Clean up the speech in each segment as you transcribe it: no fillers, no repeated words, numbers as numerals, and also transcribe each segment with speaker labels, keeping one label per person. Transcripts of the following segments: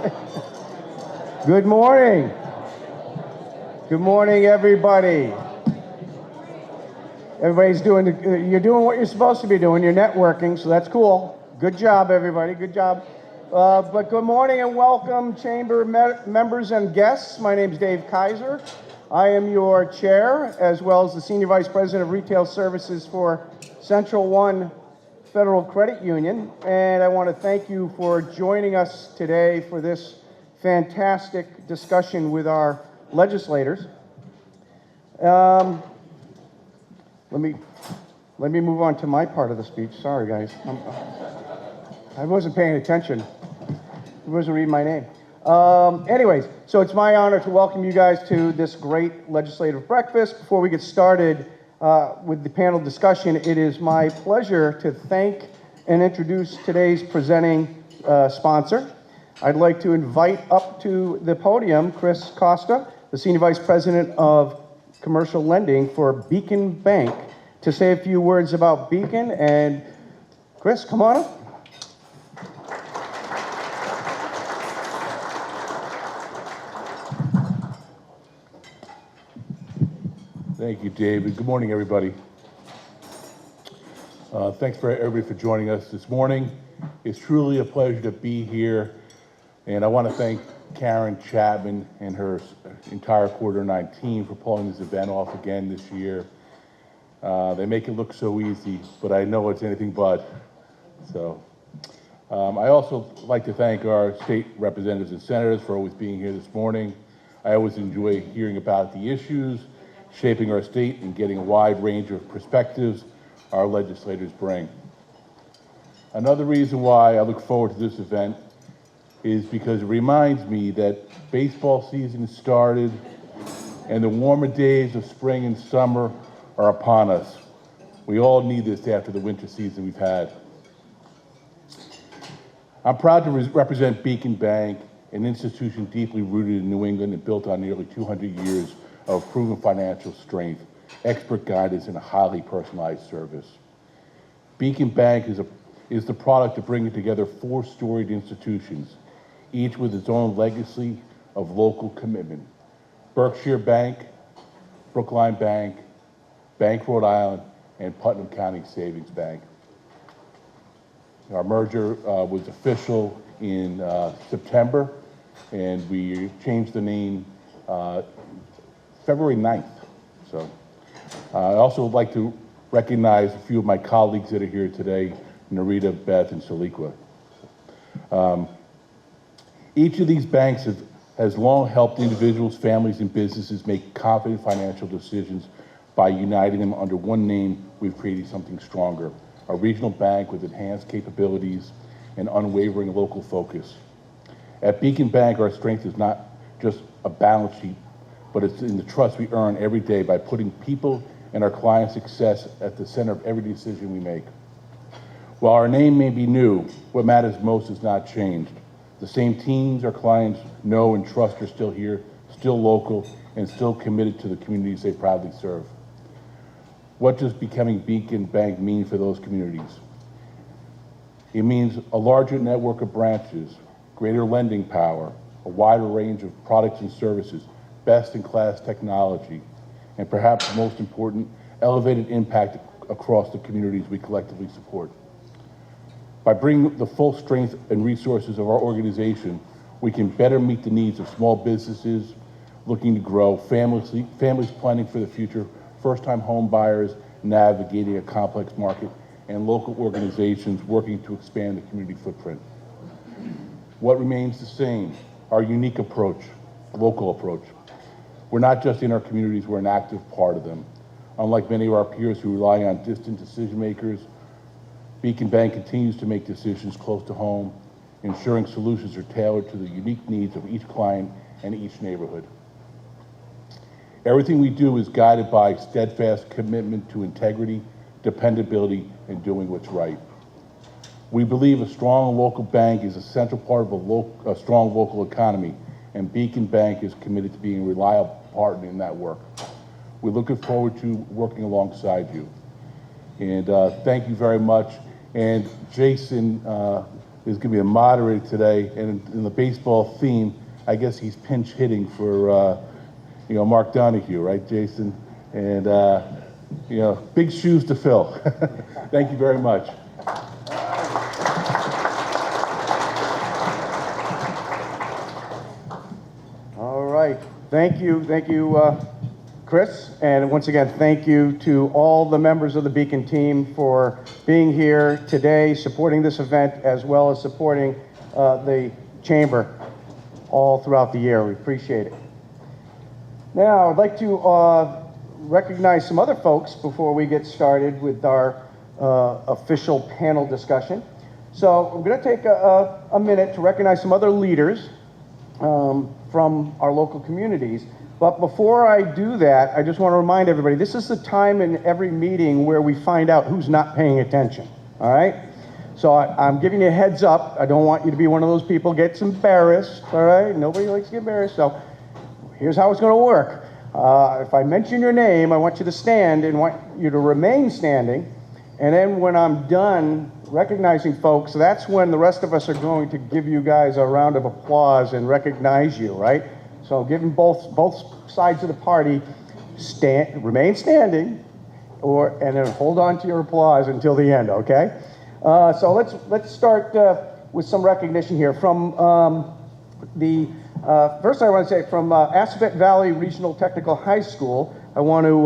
Speaker 1: Good morning. Good morning, everybody. Everybody's you're doing what you're supposed to be doing. You're networking, so that's cool. Good job, everybody. Good job. But good morning and welcome, Chamber members and guests. My name is Dave Kaiser. I am your chair, as well as the Senior Vice President of Retail Services for Central One Federal Credit Union. And I want to thank you for joining us today for this fantastic discussion with our legislators. Let me move on to my part of the speech. Sorry, guys. I wasn't paying attention. I wasn't reading my name. Anyways, so it's my honor to welcome you guys to this great legislative breakfast. Before we get started with the panel discussion, it is my pleasure to thank and introduce today's presenting sponsor. I'd like to invite up to the podium Chris Costa, the Senior Vice President of Commercial Lending for Beacon Bank, to say a few words about Beacon. And Chris, come on up.
Speaker 2: Thank you, David. Good morning, everybody. Thanks for everybody for joining us this morning. It's truly a pleasure to be here, and I want to thank Karen Chapman and her entire Quarter 9 team for pulling this event off again this year. They make it look so easy, but I know it's anything but. So, I also like to thank our state representatives and senators for always being here this morning. I always enjoy hearing about the issues shaping our state and getting a wide range of perspectives our legislators bring. Another reason why I look forward to this event is because it reminds me that baseball season has started and the warmer days of spring and summer are upon us. We all need this after the winter season we've had. I'm proud to represent Beacon Bank, an institution deeply rooted in New England and built on nearly 200 years of proven financial strength, expert guidance, and a highly personalized service. Beacon Bank is the product of bringing together four storied institutions, each with its own legacy of local commitment. Berkshire Bank, Brookline Bank, Bank Rhode Island, and Putnam County Savings Bank. Our merger was official in September, and we changed the name February 9th. So I also would like to recognize a few of my colleagues that are here today, Narita, Beth, and Saliqua. Each of these banks has long helped individuals, families, and businesses make confident financial decisions. By uniting them under one name, we've created something stronger, a regional bank with enhanced capabilities and unwavering local focus. At Beacon Bank, our strength is not just a balance sheet, but it's in the trust we earn every day by putting people and our clients' success at the center of every decision we make. While our name may be new, what matters most has not changed. The same teams our clients know and trust are still here, still local, and still committed to the communities they proudly serve. What does becoming Beacon Bank mean for those communities? It means a larger network of branches, greater lending power, a wider range of products and services, best-in-class technology, and perhaps most important, elevated impact across the communities we collectively support. By bringing the full strength and resources of our organization, we can better meet the needs of small businesses looking to grow, families planning for the future, first-time home buyers navigating a complex market, and local organizations working to expand the community footprint. What remains the same? Our unique approach, local approach. We're not just in our communities, we're an active part of them. Unlike many of our peers who rely on distant decision makers, Beacon Bank continues to make decisions close to home, ensuring solutions are tailored to the unique needs of each client and each neighborhood. Everything we do is guided by steadfast commitment to integrity, dependability, and doing what's right. We believe a strong local bank is a central part of a strong local economy, and Beacon Bank is committed to being a reliable partner in that work. We're looking forward to working alongside you. And thank you very much. And Jason is going to be a moderator today, and in the baseball theme, I guess he's pinch hitting for, Mark Donaghue, right, Jason? And, big shoes to fill. Thank you very much.
Speaker 1: All right. Thank you, Chris. And once again, thank you to all the members of the Beacon team for being here today, supporting this event, as well as supporting the Chamber all throughout the year. We appreciate it. Now, I'd like to recognize some other folks before we get started with our official panel discussion. So I'm going to take a minute to recognize some other leaders from our local communities. But before I do that, I just want to remind everybody, this is the time in every meeting where we find out who's not paying attention, all right? So I'm giving you a heads up. I don't want you to be one of those people who gets embarrassed, all right? Nobody likes to get embarrassed, so here's how it's going to work. If I mention your name, I want you to stand and want you to remain standing. And then when I'm done recognizing folks, that's when the rest of us are going to give you guys a round of applause and recognize you, right? So giving both sides of the party, remain standing, and then hold on to your applause until the end, okay? So let's start with some recognition here from first I want to say from Aspet Valley Regional Technical High School, I want to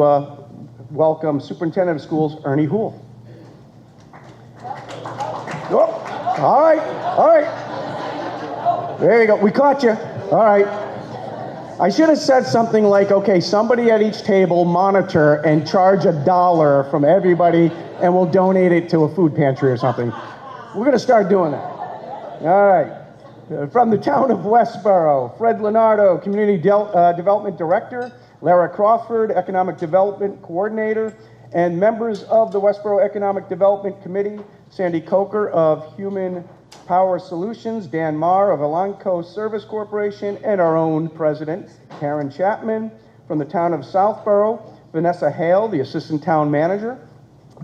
Speaker 1: welcome Superintendent of Schools Ernie Houle. Oh, all right. There you go. We caught you. All right. I should have said something like, okay, somebody at each table monitor and charge $1 from everybody, and we'll donate it to a food pantry or something. We're going to start doing that. All right. From the town of Westboro, Fred Leonardo, Community Development Director, Lara Crawford, Economic Development Coordinator, and members of the Westboro Economic Development Committee, Sandy Coker of Human Power Solutions, Dan Marr of Elanco Service Corporation, and our own president, Karen Chapman. From the town of Southborough, Vanessa Hale, the assistant town manager.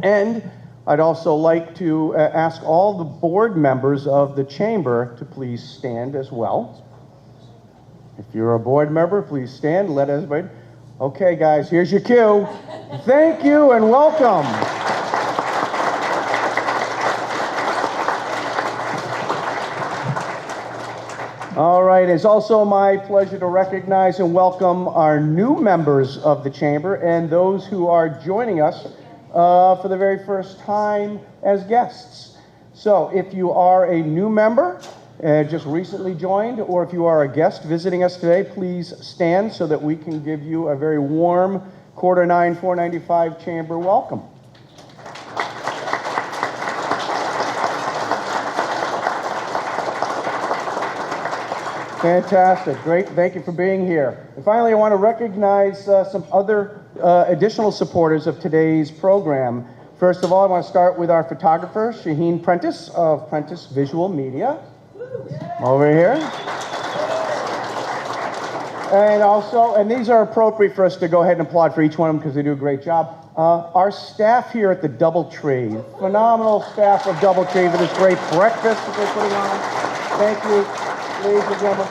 Speaker 1: And I'd also like to ask all the board members of the chamber to please stand as well. If you're a board member, please stand. Let everybody. Okay, guys, here's your cue. Thank you and welcome. All right, it's also my pleasure to recognize and welcome our new members of the chamber and those who are joining us for the very first time as guests. So if you are a new member, just recently joined, or if you are a guest visiting us today, please stand so that we can give you a very warm Q9 495 chamber welcome. Fantastic. Great. Thank you for being here. And finally, I want to recognize some other additional supporters of today's program. First of all, I want to start with our photographer, Shaheen Prentice of Prentice Visual Media. Over here. And these are appropriate for us to go ahead and applaud for each one of them because they do a great job. Our staff here at the DoubleTree, phenomenal staff of DoubleTree for this great breakfast that they're putting on. Thank you, ladies and gentlemen.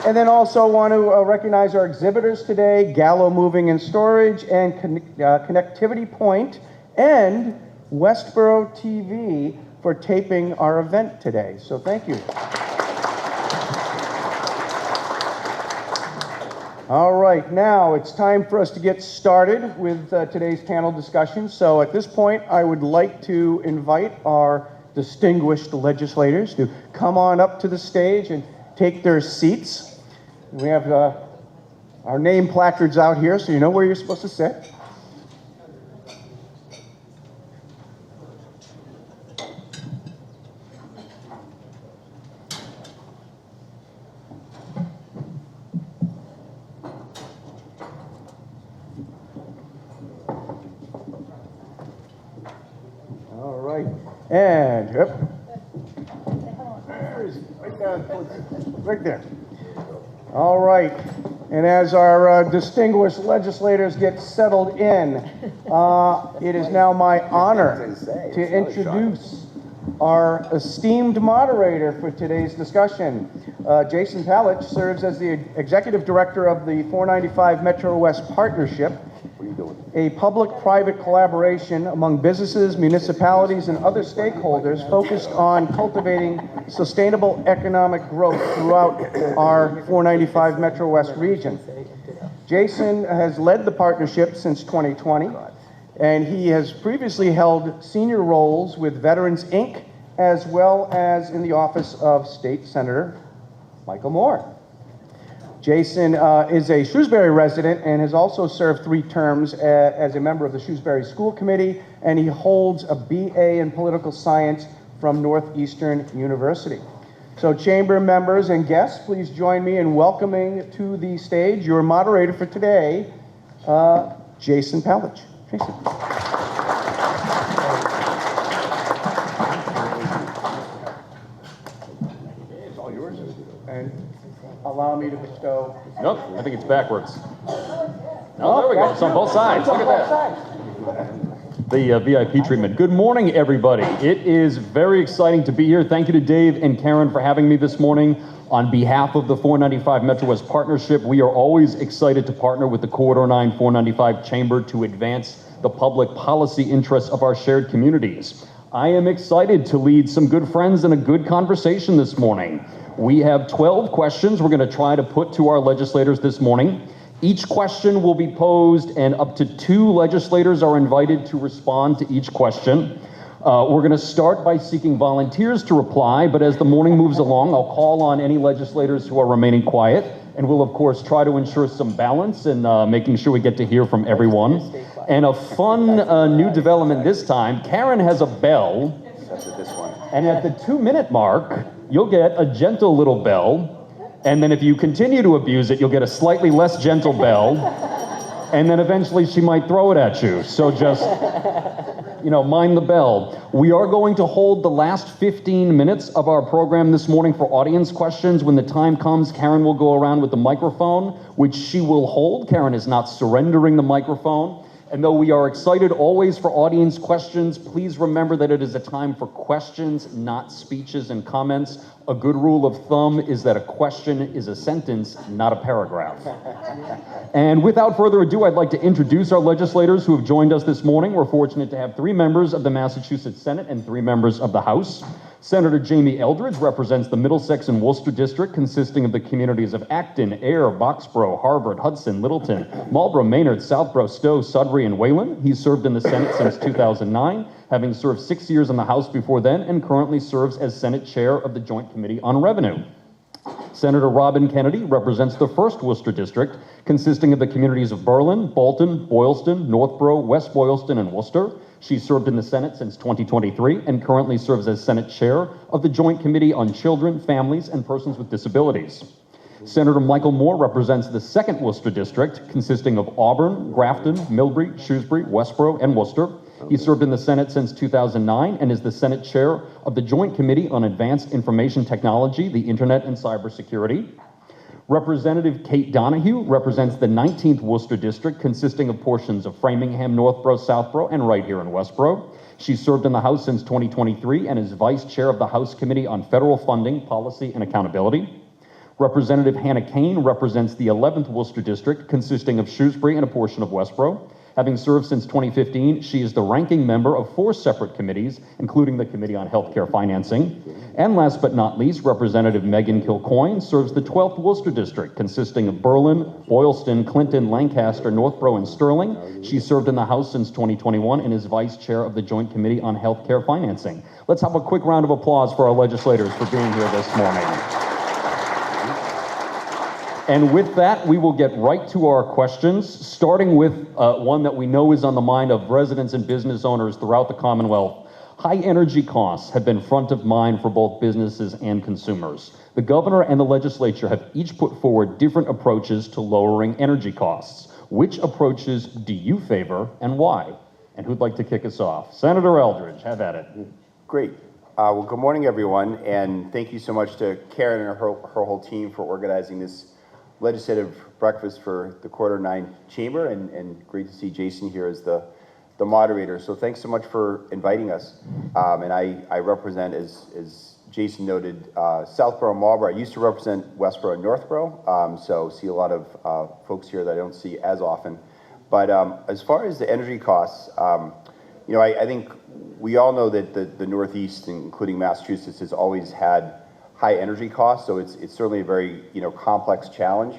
Speaker 1: And then also want to recognize our exhibitors today, Gallo Moving and Storage and Connectivity Point and Westboro TV for taping our event today. So thank you. All right, now it's time for us to get started with today's panel discussion. So at this point, I would like to invite our distinguished legislators to come on up to the stage and take their seats. We have our name placards out here, so you know where you're supposed to sit. And, yep. Where is it? Right there. All right. And as our distinguished legislators get settled in, it is now my honor to introduce Our esteemed moderator for today's discussion, Jason Palich, serves as the Executive Director of the 495 MetroWest Partnership, a public-private collaboration among businesses, municipalities, and other stakeholders focused on cultivating sustainable economic growth throughout our 495 MetroWest region. Jason has led the partnership since 2020, and he has previously held senior roles with Veterans, Inc., as well as in the office of State Senator Michael Moore. Jason is a Shrewsbury resident and has also served 3 terms as a member of the Shrewsbury School Committee, and he holds a BA in Political Science from Northeastern University. So Chamber members and guests, please join me in welcoming to the stage your moderator for today, Jason Palich. Jason. It's all yours. And allow me to bestow.
Speaker 3: Nope, I think it's backwards. No, there we go. It's on both sides. Look at that. The VIP treatment. Good morning, everybody. It is very exciting to be here. Thank you to Dave and Karen for having me this morning. On behalf of the 495 MetroWest Partnership, we are always excited to partner with the Corridor 9 495 Chamber to advance the public policy interests of our shared communities. I am excited to lead some good friends in a good conversation this morning. We have 12 questions we're going to try to put to our legislators this morning. Each question will be posed, and up to 2 legislators are invited to respond to each question. We're going to start by seeking volunteers to reply, but as the morning moves along, I'll call on any legislators who are remaining quiet, and we'll, of course, try to ensure some balance and making sure we get to hear from everyone. And a fun new development this time, Karen has a bell, and at the 2-minute mark, you'll get a gentle little bell, and then if you continue to abuse it, you'll get a slightly less gentle bell, and then eventually she might throw it at you. So just, mind the bell. We are going to hold the last 15 minutes of our program this morning for audience questions. When the time comes, Karen will go around with the microphone, which she will hold. Karen is not surrendering the microphone. And though we are excited always for audience questions, please remember that it is a time for questions, not speeches and comments. A good rule of thumb is that a question is a sentence, not a paragraph. And without further ado, I'd like to introduce our legislators who have joined us this morning. We're fortunate to have 3 members of the Massachusetts Senate and 3 members of the House. Senator James Eldridge represents the Middlesex and Worcester District, consisting of the communities of Acton, Ayer, Boxborough, Harvard, Hudson, Littleton, Marlborough, Maynard, Southborough, Stowe, Sudbury, and Wayland. He's served in the Senate since 2009, having served 6 years in the House before then, and currently serves as Senate Chair of the Joint Committee on Revenue. Senator Robyn Kennedy represents the 1st Worcester District, consisting of the communities of Berlin, Bolton, Boylston, Northborough, West Boylston, and Worcester. She served in the Senate since 2023 and currently serves as Senate Chair of the Joint Committee on Children, Families, and Persons with Disabilities. Senator Michael Moore represents the 2nd Worcester District, consisting of Auburn, Grafton, Millbury, Shrewsbury, Westborough, and Worcester. He served in the Senate since 2009 and is the Senate Chair of the Joint Committee on Advanced Information Technology, the Internet, and Cybersecurity. Representative Kate Donaghue represents the 19th Worcester District, consisting of portions of Framingham, Northborough, Southborough, and right here in Westborough. She served in the House since 2023 and is Vice Chair of the House Committee on Federal Funding, Policy, and Accountability. Representative Hannah Kane represents the 11th Worcester District, consisting of Shrewsbury and a portion of Westborough. Having served since 2015, she is the ranking member of 4 separate committees, including the Committee on Healthcare Financing. And last but not least, Representative Meghan Kilcoyne serves the 12th Worcester District, consisting of Berlin, Boylston, Clinton, Lancaster, Northborough, and Sterling. She served in the House since 2021 and is Vice Chair of the Joint Committee on Healthcare Financing. Let's have a quick round of applause for our legislators for being here this morning. And with that, we will get right to our questions, starting with one that we know is on the mind of residents and business owners throughout the Commonwealth. High energy costs have been front of mind for both businesses and consumers. The governor and the legislature have each put forward different approaches to lowering energy costs. Which approaches do you favor and why? And who'd like to kick us off? Senator Eldridge, have at it.
Speaker 4: Great. Well, good morning, everyone, and thank you so much to Karen and her whole team for organizing this legislative breakfast for the Corridor 9 Chamber, and great to see Jason here as the the moderator. So thanks so much for inviting us. And I represent, as Jason noted, Southborough, Marlborough. I used to represent Westborough and Northborough, so see a lot of folks here that I don't see as often. But as far as the energy costs, I think we all know that the Northeast, including Massachusetts, has always had high energy costs, so it's certainly a very complex challenge.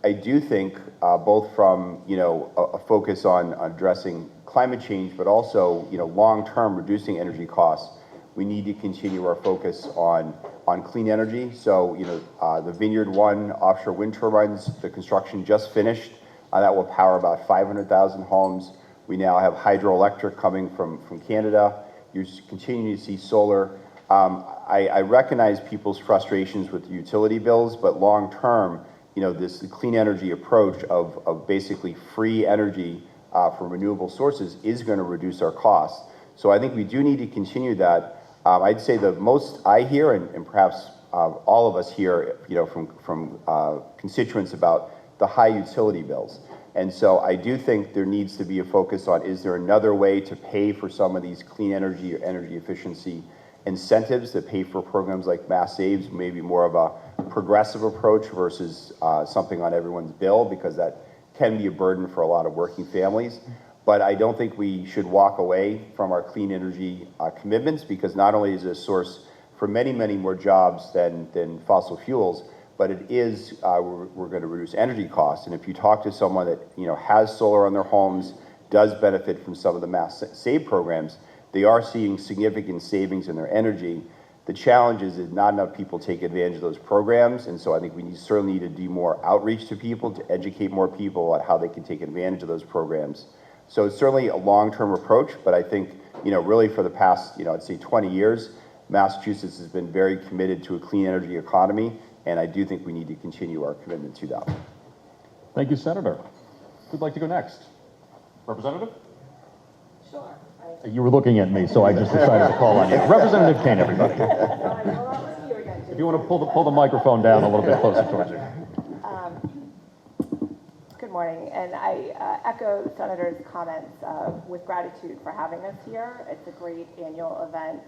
Speaker 4: I do think both from a focus on addressing climate change, but also long-term reducing energy costs, we need to continue our focus on clean energy. So the Vineyard 1 offshore wind turbines, the construction just finished. That will power about 500,000 homes. We now have hydroelectric coming from Canada. You're continuing to see solar. I recognize people's frustrations with the utility bills, but long term, this clean energy approach of basically free energy from renewable sources is going to reduce our costs. So I think we do need to continue that. I'd say the most I hear, and perhaps all of us hear, from constituents about the high utility bills. And so I do think there needs to be a focus on, is there another way to pay for some of these clean energy or energy efficiency incentives that pay for programs like Mass Saves, maybe more of a progressive approach versus something on everyone's bill, because that can be a burden for a lot of working families. But I don't think we should walk away from our clean energy commitments, because not only is it a source for many, many more jobs than fossil fuels, but it is, we're going to reduce energy costs. And if you talk to someone that has solar on their homes, does benefit from some of the Mass Save programs, they are seeing significant savings in their energy. The challenge is that not enough people take advantage of those programs, and so I think we certainly need to do more outreach to people, to educate more people about how they can take advantage of those programs. So it's certainly a long-term approach, but I think, really for the past, I'd say 20 years, Massachusetts has been very committed to a clean energy economy, and I do think we need to continue our commitment to that.
Speaker 3: Thank you, Senator. Who'd like to go next? Representative?
Speaker 5: Sure.
Speaker 3: You were looking at me, so I just decided to call on you. Representative Kane, everybody. If you want to pull the microphone down a little bit closer towards you.
Speaker 5: Good morning, and I echo the Senator's comments with gratitude for having us here. It's a great annual event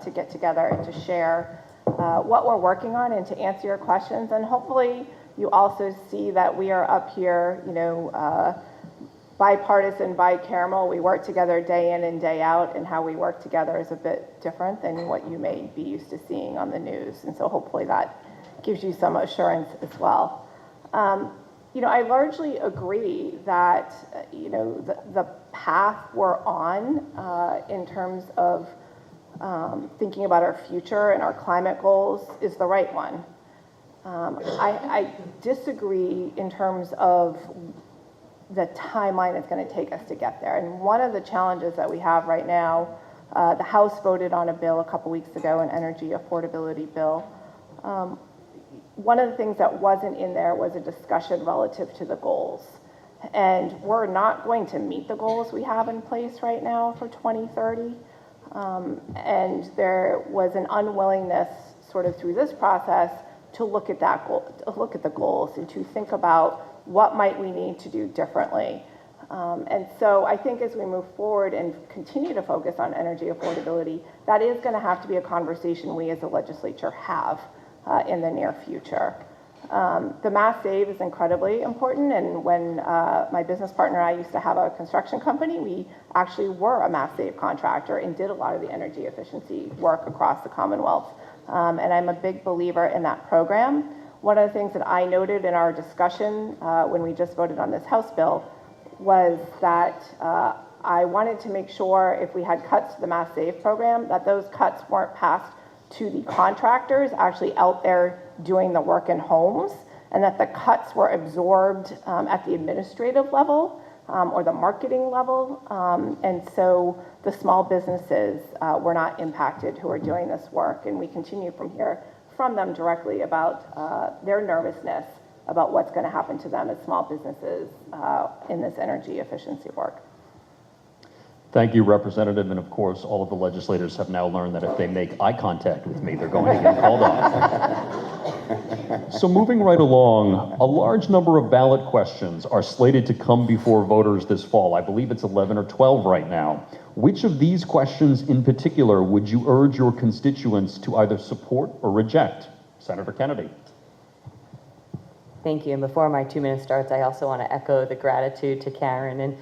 Speaker 5: to get together and to share what we're working on and to answer your questions. And hopefully you also see that we are up here, bipartisan, bicameral. We work together day in and day out, and how we work together is a bit different than what you may be used to seeing on the news. And so hopefully that gives you some assurance as well. I largely agree that, the path we're on in terms of thinking about our future and our climate goals is the right one. I disagree in terms of the timeline it's going to take us to get there. And one of the challenges that we have right now, the House voted on a bill a couple weeks ago, an energy affordability bill. One of the things that wasn't in there was a discussion relative to the goals. And we're not going to meet the goals we have in place right now for 2030. And there was an unwillingness sort of through this process to look at that goal, to look at the goals and to think about what might we need to do differently. And so I think as we move forward and continue to focus on energy affordability, that is going to have to be a conversation we as a legislature have in the near future. The Mass Save is incredibly important, and when my business partner and I used to have a construction company, we actually were a Mass Save contractor and did a lot of the energy efficiency work across the Commonwealth. And I'm a big believer in that program. One of the things that I noted in our discussion when we just voted on this House bill was that I wanted to make sure if we had cuts to the Mass Save program, that those cuts weren't passed to the contractors actually out there doing the work in homes, and that the cuts were absorbed at the administrative level or the marketing level. And so the small businesses were not impacted who are doing this work. And we continue from here from them directly about their nervousness about what's going to happen to them as small businesses in this energy efficiency work.
Speaker 3: Thank you, Representative. And of course, all of the legislators have now learned that if they make eye contact with me, they're going to get called on. So moving right along, a large number of ballot questions are slated to come before voters this fall. I believe it's 11 or 12 right now. Which of these questions in particular would you urge your constituents to either support or reject? Senator Kennedy.
Speaker 6: Thank you. And before my 2 minutes starts, I also want to echo the gratitude to Karen and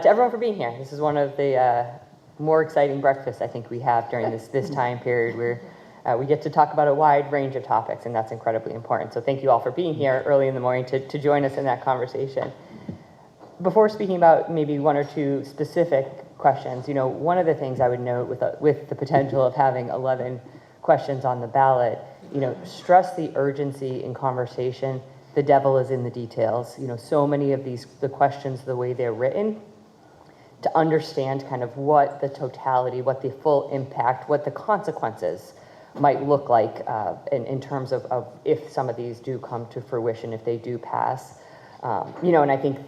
Speaker 6: to everyone for being here. This is one of the more exciting breakfasts I think we have during this time period where we get to talk about a wide range of topics, and that's incredibly important. So thank you all for being here early in the morning to join us in that conversation. Before speaking about maybe one or two specific questions, one of the things I would note with the potential of having 11 questions on the ballot, stress the urgency in conversation. The devil is in the details. So many of the questions, the way they're written, to understand kind of what the totality, what the full impact, what the consequences might look like in terms of if some of these do come to fruition, if they do pass. And I think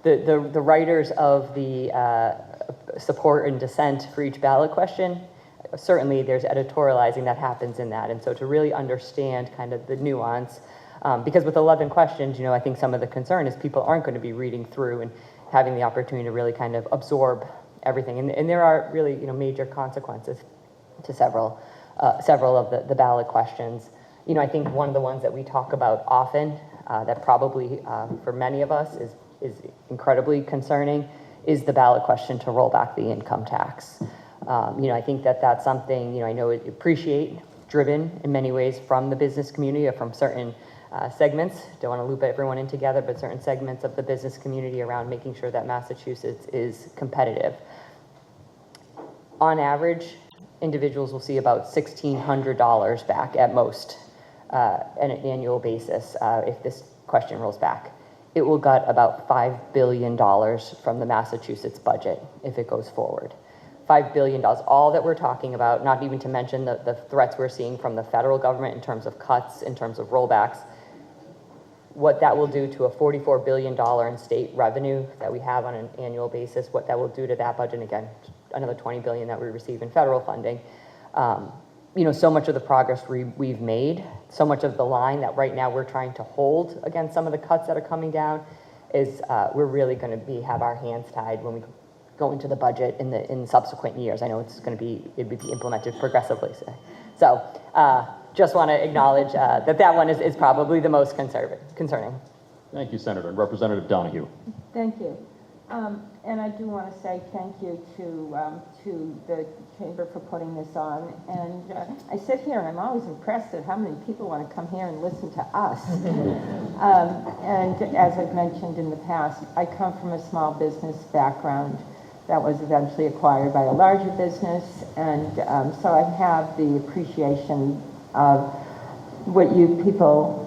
Speaker 6: the writers of the support and dissent for each ballot question, certainly there's editorializing that happens in that. And so to really understand kind of the nuance, because with 11 questions, I think some of the concern is people aren't going to be reading through and having the opportunity to really kind of absorb everything. And there are really, major consequences to several of the ballot questions. I think one of the ones that we talk about often that probably for many of us is incredibly concerning is the ballot question to roll back the income tax. I think that's something, I know driven in many ways from the business community or from certain segments. Don't want to loop everyone in together, but certain segments of the business community around making sure that Massachusetts is competitive. On average, individuals will see about $1,600 back at most on an annual basis if this question rolls back. It will gut about $5 billion from the Massachusetts budget if it goes forward. $5 billion, all that we're talking about, not even to mention the threats we're seeing from the federal government in terms of cuts, in terms of rollbacks, what that will do to a $44 billion in state revenue that we have on an annual basis, what that will do to that budget, again, another $20 billion that we receive in federal funding. So much of the progress we've made, so much of the line that right now we're trying to hold against some of the cuts that are coming down is we're really going to have our hands tied when we go into the budget in subsequent years. I know it would be implemented progressively. So just want to acknowledge that one is probably the most concerning.
Speaker 3: Thank you, Senator. And Representative Donaghue.
Speaker 7: Thank you. And I do want to say thank you to the Chamber for putting this on. And I sit here and I'm always impressed at how many people want to come here and listen to us. And as I've mentioned in the past, I come from a small business background that was eventually acquired by a larger business. And so I have the appreciation of what you people,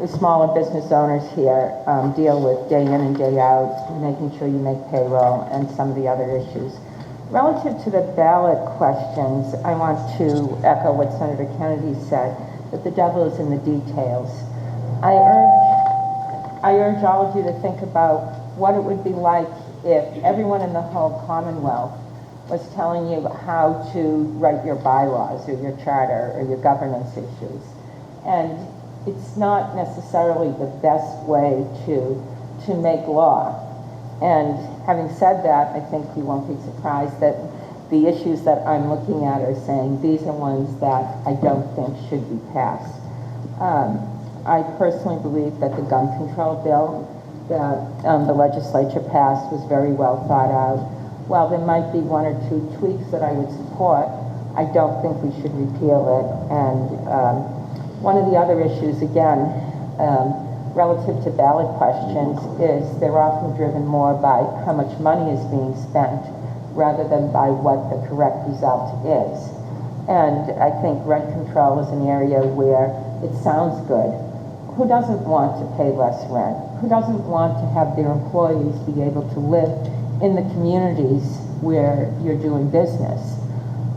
Speaker 7: the smaller business owners here, deal with day in and day out, making sure you make payroll and some of the other issues. Relative to the ballot questions, I want to echo what Senator Kennedy said, that the devil is in the details. I urge all of you to think about what it would be like if everyone in the whole Commonwealth was telling you how to write your bylaws or your charter or your governance issues. And it's not necessarily the best way to make law. And having said that, I think you won't be surprised that the issues that I'm looking at are saying these are ones that I don't think should be passed. I personally believe that the gun control bill that the legislature passed was very well thought out. While there might be one or two tweaks that I would support, I don't think we should repeal it. And one of the other issues, again, relative to ballot questions, is they're often driven more by how much money is being spent rather than by what the correct result is. And I think rent control is an area where it sounds good. Who doesn't want to pay less rent? Who doesn't want to have their employees be able to live in the communities where you're doing business?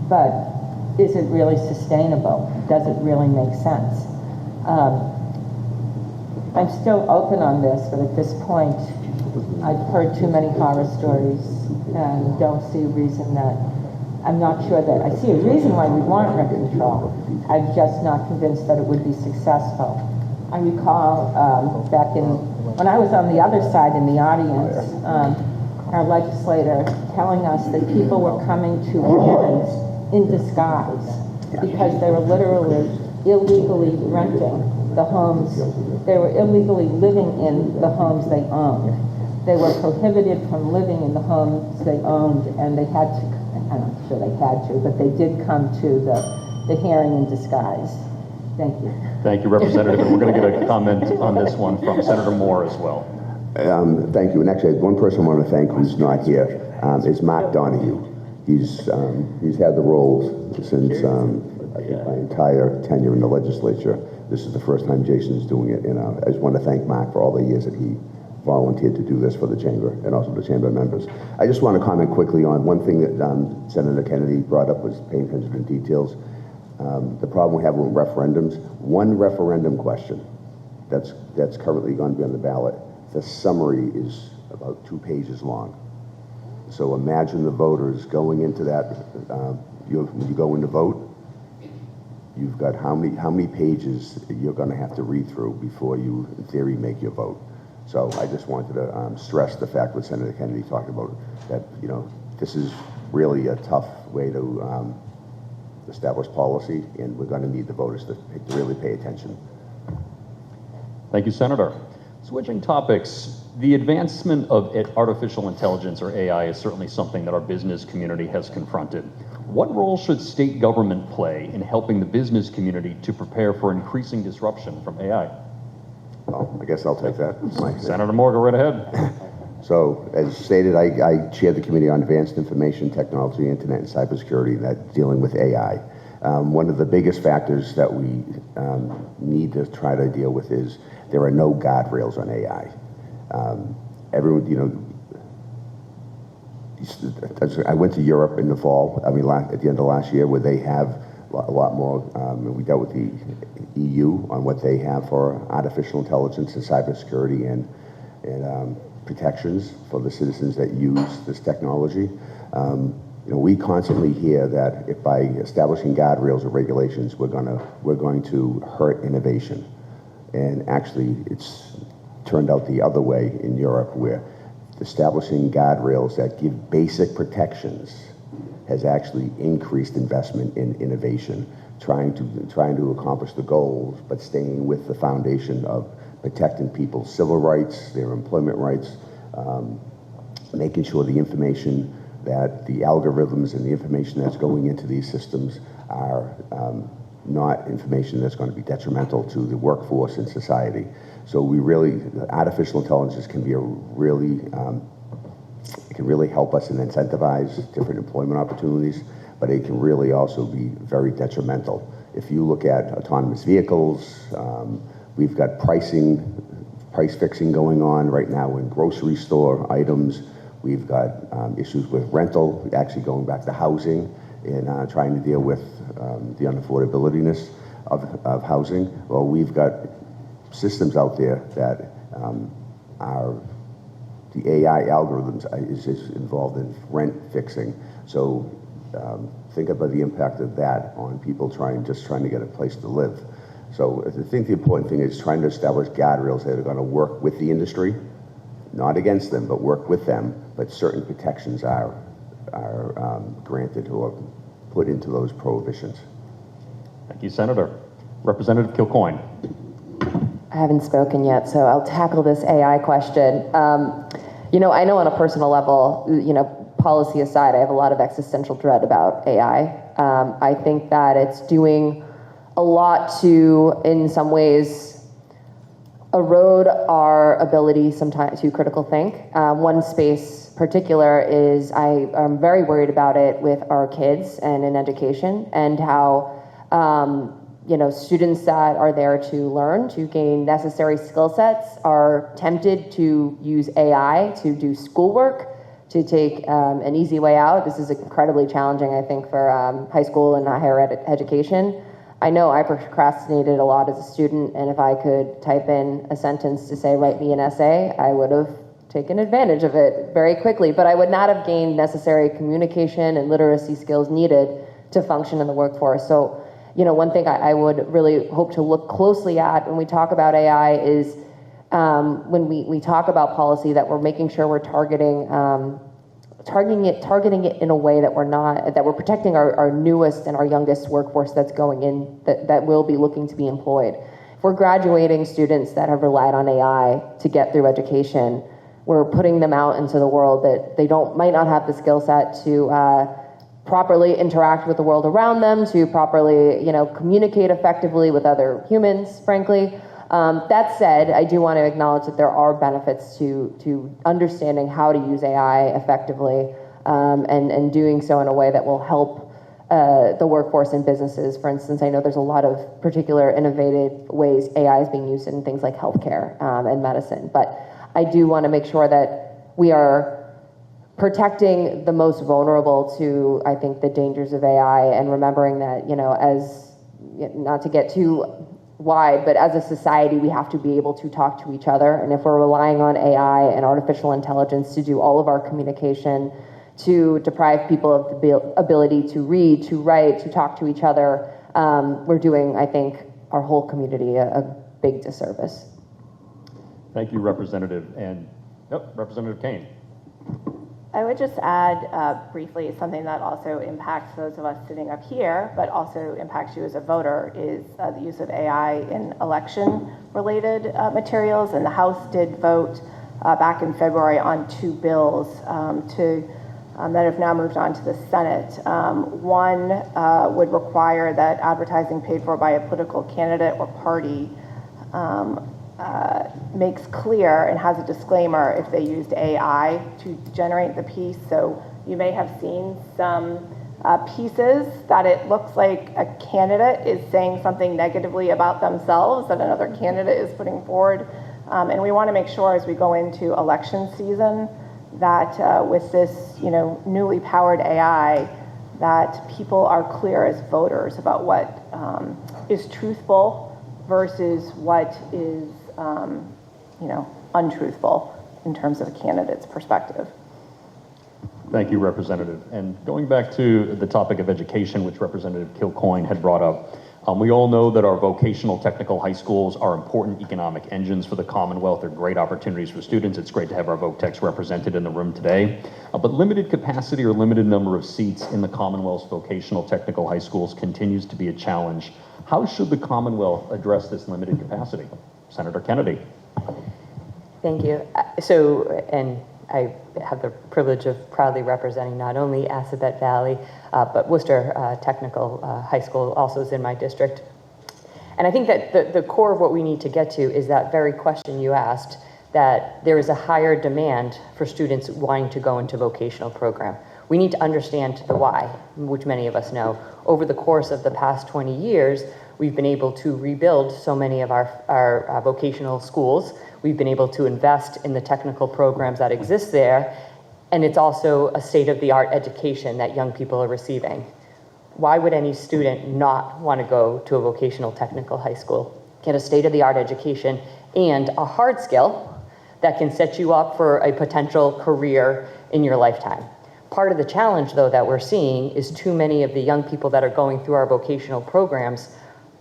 Speaker 7: But is it really sustainable? Does it really make sense? I'm still open on this, but at this point, I've heard too many horror stories and don't see a reason that I'm not sure that, I see a reason why we want rent control. I'm just not convinced that it would be successful. I recall back when I was on the other side in the audience, our legislator telling us that people were coming to hearings in disguise because they were literally illegally renting the homes. They were illegally living in the homes they owned. They were prohibited from living in the homes they owned, and they had to, I'm not sure they had to, but they did come to the hearing in disguise. Thank you.
Speaker 3: Thank you, Representative. And we're going to get a comment on this one from Senator Moore as well.
Speaker 8: Thank you. And actually, one person I want to thank who's not here is Mark Donaghue. He's had the role since I think my entire tenure in the legislature. This is the first time Jason's doing it. And I just want to thank Mark for all the years that he volunteered to do this for the Chamber and also the Chamber members. I just want to comment quickly on one thing that Senator Kennedy brought up was paying attention to details. The problem we have with referendums, one referendum question that's currently going to be on the ballot, the summary is about 2 pages long. So imagine the voters going into that, when you go in to vote, you've got how many pages you're going to have to read through before you, in theory, make your vote. So I just wanted to stress the fact what Senator Kennedy talked about, that this is really a tough way to establish policy, and we're going to need the voters to really pay attention.
Speaker 3: Thank you, Senator. Switching topics, the advancement of artificial intelligence, or AI, is certainly something that our business community has confronted. What role should state government play in helping the business community to prepare for increasing disruption from AI?
Speaker 8: Well, I guess I'll take that.
Speaker 3: Senator Moore, go right ahead.
Speaker 8: So, as stated, I chair the Committee on Advanced Information Technology, Internet, and Cybersecurity, that dealing with AI. One of the biggest factors that we need to try to deal with is there are no guardrails on AI. Everyone, I went to Europe in the fall, at the end of last year, where they have a lot more, we dealt with the EU on what they have for artificial intelligence and cybersecurity and protections for the citizens that use this technology. We constantly hear that if by establishing guardrails or regulations, we're going to hurt innovation. And actually, it's turned out the other way in Europe, where establishing guardrails that give basic protections has actually increased investment in innovation, trying to accomplish the goals, but staying with the foundation of protecting people's civil rights, their employment rights, making sure the information that the algorithms and the information that's going into these systems are not information that's going to be detrimental to the workforce and society. So artificial intelligence can be it can really help us and incentivize different employment opportunities, but it can really also be very detrimental. If you look at autonomous vehicles, we've got price fixing going on right now in grocery store items. We've got issues with rental, actually going back to housing, and trying to deal with the unaffordability of housing. Well, we've got systems out there that the AI algorithms is involved in rent fixing. So think about the impact of that on people just trying to get a place to live. So I think the important thing is trying to establish guardrails that are going to work with the industry, not against them, but work with them. But certain protections are granted or put into those prohibitions. Thank
Speaker 3: you, Senator. Representative Kilcoyne.
Speaker 6: I haven't spoken yet, so I'll tackle this AI question. I know on a personal level, policy aside, I have a lot of existential dread about AI. I think that it's doing a lot to, in some ways, erode our ability sometimes to critical think. One space particular is I'm very worried about it with our kids and in education, and how students that are there to learn, to gain necessary skill sets, are tempted to use AI to do schoolwork, to take an easy way out. This is incredibly challenging, I think, for high school and higher education. I know I procrastinated a lot as a student, and if I could type in a sentence to say, write me an essay, I would have taken advantage of it very quickly, but I would not have gained necessary communication and literacy skills needed to function in the workforce. So, one thing I would really hope to look closely at when we talk about AI is when we talk about policy, that we're making sure we're targeting it in a way that we're protecting our newest and our youngest workforce that's going in, that will be looking to be employed. If we're graduating students that have relied on AI to get through education, we're putting them out into the world that they might not have the skill set to properly interact with the world around them, to properly, communicate effectively with other humans, frankly. That said, I do want to acknowledge that there are benefits to understanding how to use AI effectively, and doing so in a way that will help the workforce and businesses. For instance, I know there's a lot of particular innovative ways AI is being used in things like healthcare and medicine, but I do want to make sure that we are protecting the most vulnerable to, I think, the dangers of AI, and remembering that, as, not to get too wide, but as a society, we have to be able to talk to each other. And if we're relying on AI and artificial intelligence to do all of our communication, to deprive people of the ability to read, to write, to talk to each other, we're doing, I think, our whole community a big disservice.
Speaker 3: Thank you, Representative. And Representative Kane.
Speaker 5: I would just add briefly something that also impacts those of us sitting up here, but also impacts you as a voter, is the use of AI in election-related materials. And the House did vote back in February on 2 bills that have now moved on to the Senate. One would require that advertising paid for by a political candidate or party makes clear and has a disclaimer if they used AI to generate the piece. So you may have seen some pieces that it looks like a candidate is saying something negatively about themselves that another candidate is putting forward. And we want to make sure as we go into election season that with this newly powered AI, that people are clear as voters about what is truthful versus what is untruthful in terms of a candidate's perspective.
Speaker 3: Thank you, Representative. And going back to the topic of education, which Representative Kilcoyne had brought up, we all know that our vocational technical high schools are important economic engines for the Commonwealth. They're great opportunities for students. It's great to have our VOTECs represented in the room today. But limited capacity or limited number of seats in the Commonwealth's vocational technical high schools continues to be a challenge. How should the Commonwealth address this limited capacity? Senator Kennedy.
Speaker 6: Thank you. And I have the privilege of proudly representing not only Assabet Valley, but Worcester Technical High School also is in my district. And I think that the core of what we need to get to is that very question you asked, that there is a higher demand for students wanting to go into vocational program. We need to understand the why, which many of us know. Over the course of the past 20 years, we've been able to rebuild so many of our vocational schools. We've been able to invest in the technical programs that exist there, and it's also a state-of-the-art education that young people are receiving. Why would any student not want to go to a vocational technical high school, get a state-of-the-art education and a hard skill that can set you up for a potential career in your lifetime? Part of the challenge, though, that we're seeing is too many of the young people that are going through our vocational programs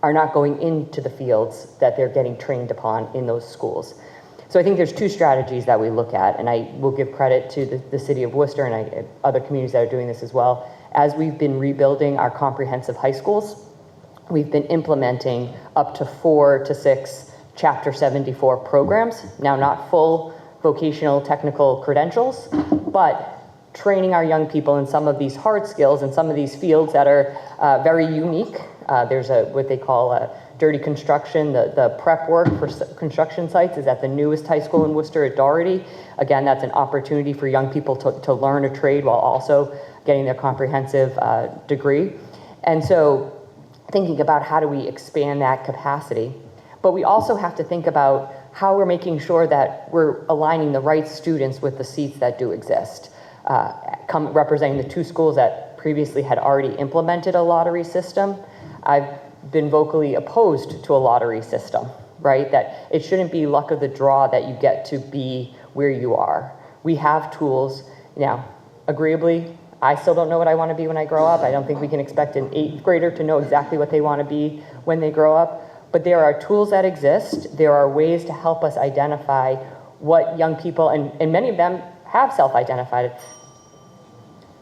Speaker 6: are not going into the fields that they're getting trained upon in those schools. So I think there's 2 strategies that we look at, and I will give credit to the city of Worcester and other communities that are doing this as well. As we've been rebuilding our comprehensive high schools, we've been implementing up to 4 to 6 Chapter 74 programs, now not full vocational technical credentials, but training our young people in some of these hard skills and some of these fields that are very unique. There's what they call dirty construction. The prep work for construction sites is at the newest high school in Worcester at Doherty. Again, that's an opportunity for young people to learn a trade while also getting their comprehensive degree. And so thinking about how do we expand that capacity, but we also have to think about how we're making sure that we're aligning the right students with the seats that do exist. Representing the 2 schools that previously had already implemented a lottery system, I've been vocally opposed to a lottery system, right? That it shouldn't be luck of the draw that you get to be where you are. We have tools. Now, agreeably, I still don't know what I want to be when I grow up. I don't think we can expect an 8th grader to know exactly what they want to be when they grow up. But there are tools that exist. There are ways to help us identify what young people, and many of them have self-identified.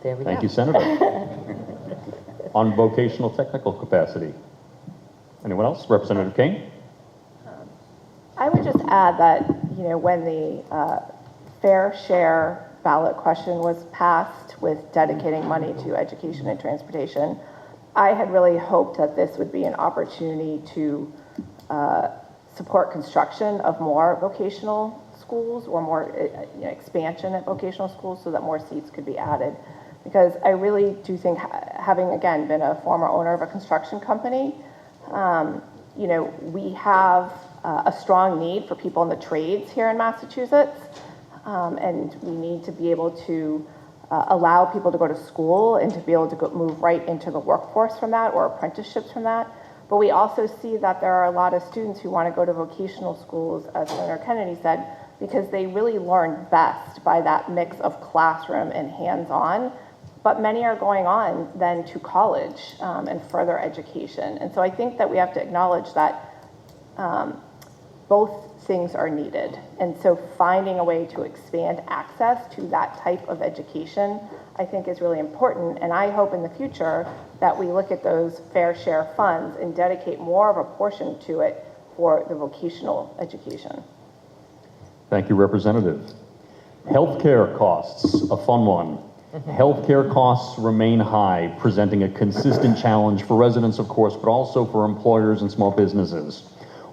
Speaker 6: There we go.
Speaker 3: Thank you, Senator. On vocational technical capacity. Anyone else? Representative Kane?
Speaker 5: I would just add that, when the fair share ballot question was passed with dedicating money to education and transportation, I had really hoped that this would be an opportunity to support construction of more vocational schools or more expansion at vocational schools so that more seats could be added. Because I really do think, having again been a former owner of a construction company, we have a strong need for people in the trades here in Massachusetts, and we need to be able to allow people to go to school and to be able to move right into the workforce from that, or apprenticeships from that. But we also see that there are a lot of students who want to go to vocational schools, as Senator Kennedy said, because they really learn best by that mix of classroom and hands-on. But many are going on then to college and further education. And so I think that we have to acknowledge that both things are needed. And so finding a way to expand access to that type of education, I think, is really important. And I hope in the future that we look at those fair share funds and dedicate more of a portion to it for the vocational education.
Speaker 3: Thank you, Representative. Healthcare costs, a fun one. Healthcare costs remain high, presenting a consistent challenge for residents, of course, but also for employers and small businesses.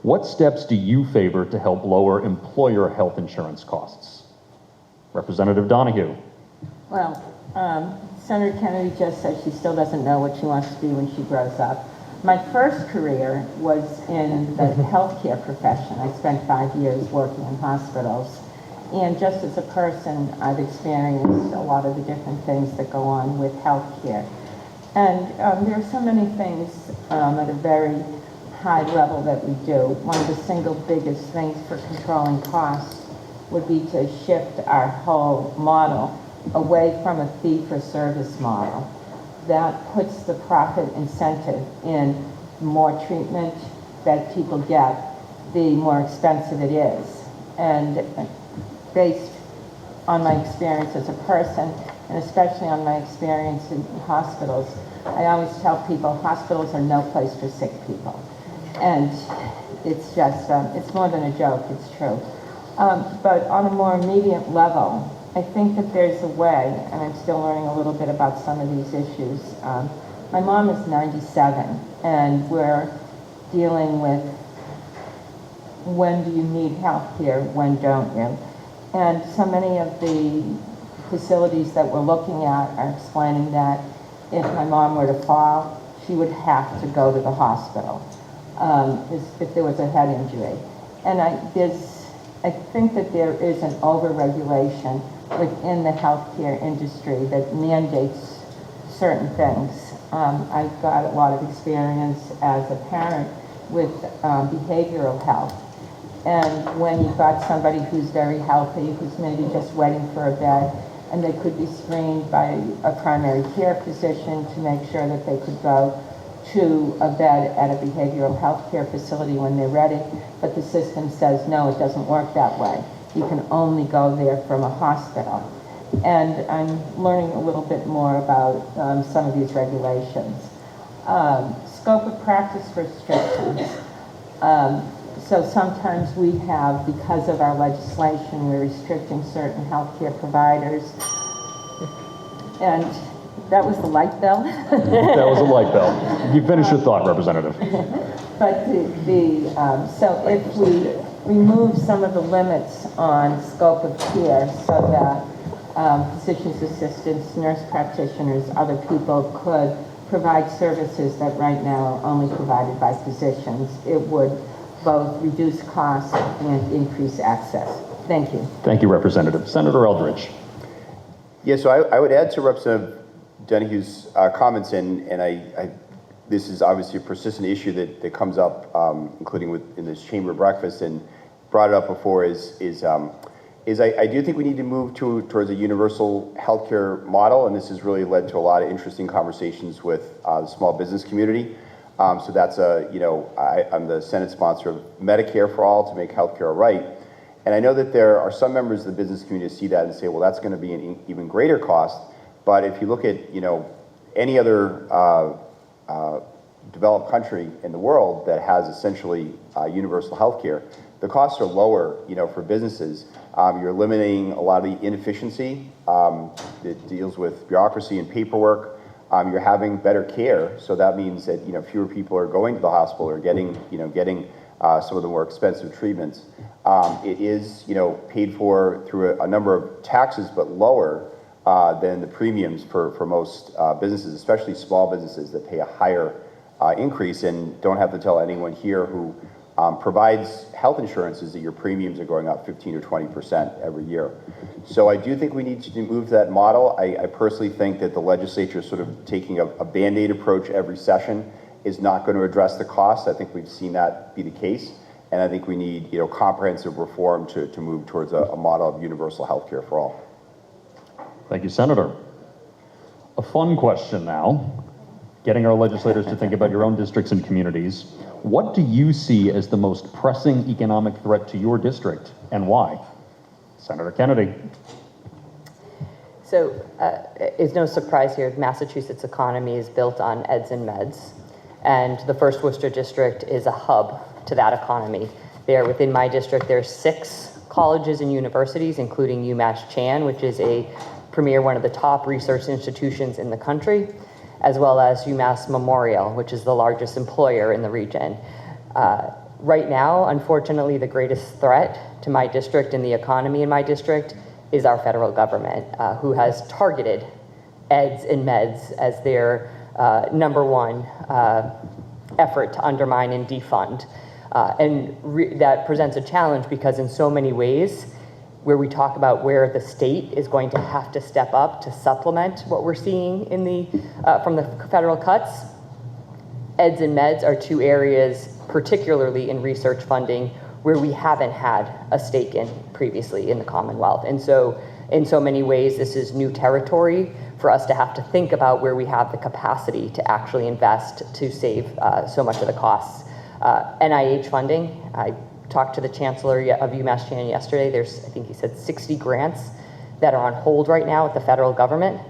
Speaker 3: What steps do you favor to help lower employer health insurance costs? Representative Donaghue.
Speaker 7: Well, Senator Kennedy just said she still doesn't know what she wants to be when she grows up. My first career was in the healthcare profession. I spent 5 years working in hospitals. And just as a person, I've experienced a lot of the different things that go on with healthcare. And there are so many things at a very high level that we do. One of the single biggest things for controlling costs would be to shift our whole model away from a fee-for-service model. That puts the profit incentive in more treatment that people get, the more expensive it is. And based on my experience as a person, and especially on my experience in hospitals, I always tell people hospitals are no place for sick people. And it's just, it's more than a joke, it's true. But on a more immediate level, I think that there's a way, and I'm still learning a little bit about some of these issues. My mom is 97, and we're dealing with when do you need health care, when don't you? And so many of the facilities that we're looking at are explaining that if my mom were to fall, she would have to go to the hospital if there was a head injury. And I think that there is an over-regulation within the healthcare industry that mandates certain things. I've got a lot of experience as a parent with behavioral health. And when you've got somebody who's very healthy, who's maybe just waiting for a bed, and they could be screened by a primary care physician to make sure that they could go to a bed at a behavioral health care facility when they're ready, but the system says, no, it doesn't work that way. You can only go there from a hospital. And I'm learning a little bit more about some of these regulations. Scope of practice restrictions. So sometimes we have, because of our legislation, we're restricting certain healthcare providers. And that was the light bell.
Speaker 3: That was a light bell. You finish your thought, Representative.
Speaker 7: But so if we remove some of the limits on scope of care so that physician's assistants, nurse practitioners, other people could provide services that right now are only provided by physicians, it would both reduce costs and increase access. Thank you.
Speaker 3: Thank you, Representative. Senator Eldridge.
Speaker 4: Yeah, so I would add to Representative Donaghue's comments, and this is obviously a persistent issue that comes up, including in this chamber breakfast, and brought it up before, is is I do think we need to move towards a universal healthcare model, and this has really led to a lot of interesting conversations with the small business community. So that's I'm the Senate sponsor of Medicare for All to make healthcare a right. And I know that there are some members of the business community who see that and say, well, that's going to be an even greater cost. But if you look at, any other developed country in the world that has essentially universal healthcare, the costs are lower, for businesses. You're eliminating a lot of the inefficiency that deals with bureaucracy and paperwork. You're having better care, so that means that fewer people are going to the hospital or getting some of the more expensive treatments. It is paid for through a number of taxes, but lower than the premiums for most businesses, especially small businesses that pay a higher increase and don't have to tell anyone here who provides health insurances that your premiums are going up 15 or 20% every year. So I do think we need to move to that model. I personally think that the legislature is sort of taking a Band-Aid approach every session is not going to address the costs. I think we've seen that be the case. And I think we need comprehensive reform to move towards a model of universal health care for all.
Speaker 3: Thank you, Senator. A fun question now, getting our legislators to think about your own districts and communities. What do you see as the most pressing economic threat to your district and why? Senator Kennedy.
Speaker 6: So it's no surprise here, Massachusetts economy is built on eds and meds, and the 1st Worcester district is a hub to that economy. There, within my district, there's 6 colleges and universities, including UMass Chan, which is a premier, one of the top research institutions in the country, as well as UMass Memorial, which is the largest employer in the region. Right now, unfortunately, the greatest threat to my district and the economy in my district is our federal government, who has targeted eds and meds as their number one effort to undermine and defund. That presents a challenge because in so many ways, where we talk about where the state is going to have to step up to supplement what we're seeing in the from the federal cuts, eds and meds are 2 areas, particularly in research funding, where we haven't had a stake in previously in the Commonwealth. And so in so many ways, this is new territory for us to have to think about where we have the capacity to actually invest to save so much of the costs. NIH funding, I talked to the Chancellor of UMass Chan yesterday. There's, I think he said 60 grants that are on hold right now at the federal government.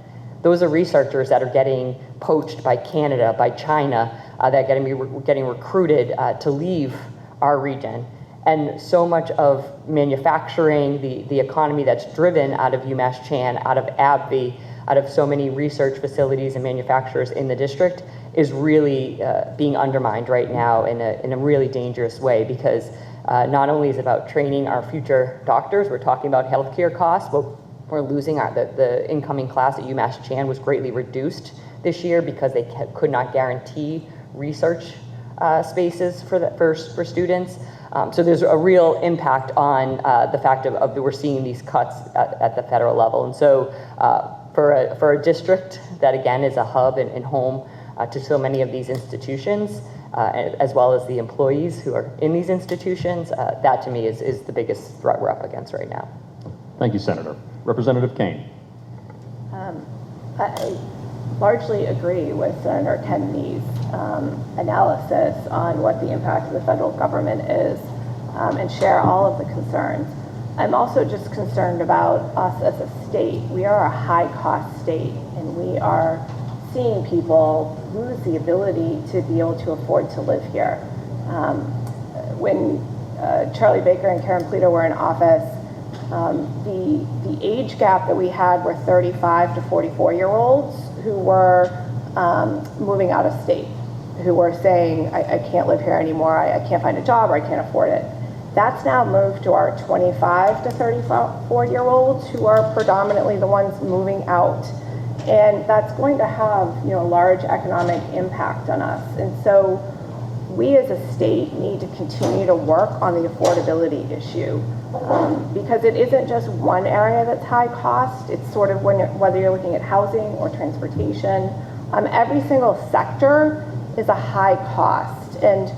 Speaker 6: Those are researchers that are getting poached by Canada, by China, that are getting recruited to leave our region. And so much of manufacturing, the economy that's driven out of UMass Chan, out of AbbVie, out of so many research facilities and manufacturers in the district is really being undermined right now in a really dangerous way, because not only is it about training our future doctors, we're talking about healthcare costs, but we're losing the incoming class at UMass Chan was greatly reduced this year because they could not guarantee research spaces for students. So there's a real impact on the fact of we're seeing these cuts at the federal level. And so for a district that, again, is a hub and home to so many of these institutions, as well as the employees who are in these institutions, that to me is the biggest threat we're up against right now.
Speaker 3: Thank you, Senator. Representative Kane.
Speaker 5: I largely agree with Senator Kennedy's analysis on what the impact of the federal government is and share all of the concerns. I'm also just concerned about us as a state. We are a high-cost state, and we are seeing people lose the ability to be able to afford to live here. When Charlie Baker and Karen Polito were in office, the age gap that we had were 35 to 44-year-olds who were moving out of state, who were saying, I can't live here anymore, I can't find a job, or I can't afford it. That's now moved to our 25 to 34-year-olds who are predominantly the ones moving out. And that's going to have, a large economic impact on us. And so we as a state need to continue to work on the affordability issue because it isn't just one area that's high cost. It's sort of whether you're looking at housing or transportation. Every single sector is a high cost. And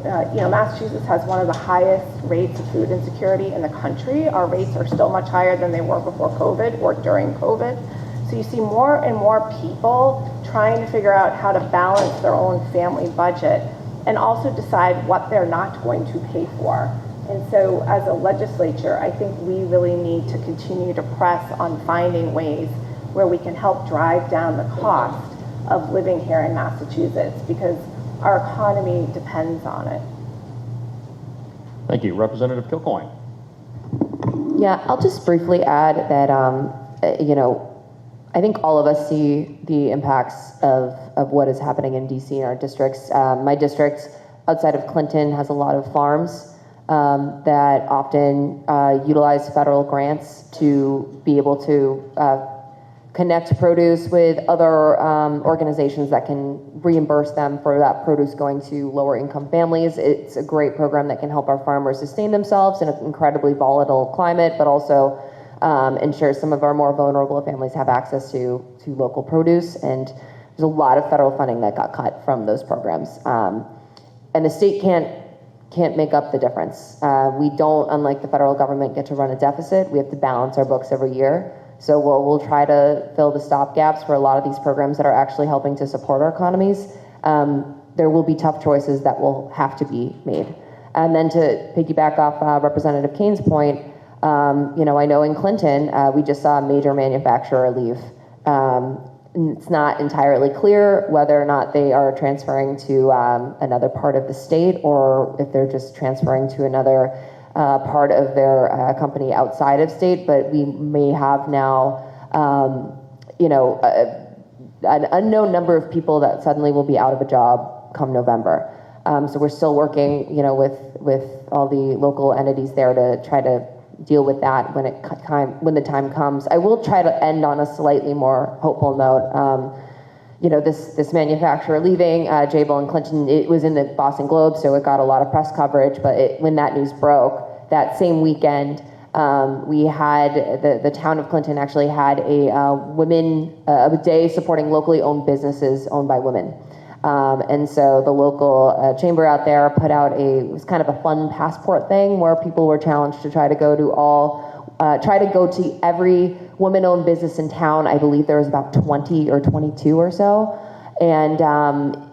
Speaker 5: Massachusetts has one of the highest rates of food insecurity in the country. Our rates are still much higher than they were before COVID or during COVID. So you see more and more people trying to figure out how to balance their own family budget and also decide what they're not going to pay for. And so as a legislature, I think we really need to continue to press on finding ways where we can help drive down the cost of living here in Massachusetts, because our economy depends on it.
Speaker 3: Thank you. Representative Kilcoyne.
Speaker 6: Yeah, I'll just briefly add that, I think all of us see the impacts of what is happening in DC in our districts. My district outside of Clinton has a lot of farms that often utilize federal grants to be able to connect produce with other organizations that can reimburse them for that produce going to lower income families. It's a great program that can help our farmers sustain themselves in an incredibly volatile climate, but also ensure some of our more vulnerable families have access to local produce. And there's a lot of federal funding that got cut from those programs. And the state can't make up the difference. We don't, unlike the federal government, get to run a deficit. We have to balance our books every year. So we'll try to fill the stop gaps for a lot of these programs that are actually helping to support our economies. There will be tough choices that will have to be made. And then to piggyback off Representative Kane's point, I know in Clinton, we just saw a major manufacturer leave. It's not entirely clear whether or not they are transferring to another part of the state or if they're just transferring to another part of their company outside of state, but we may have now, an unknown number of people that suddenly will be out of a job come November. So we're still working, with all the local entities there to try to deal with that when the time comes. I will try to end on a slightly more hopeful note. This manufacturer leaving, Jabil and Clinton, it was in the Boston Globe, so it got a lot of press coverage, but when that news broke, that same weekend, we had, the town of Clinton actually had a day supporting locally owned businesses owned by women. And so the local chamber out there put out it was kind of a fun passport thing where people were challenged to try to go to every woman-owned business in town. I believe there was about 20 or 22 or so. And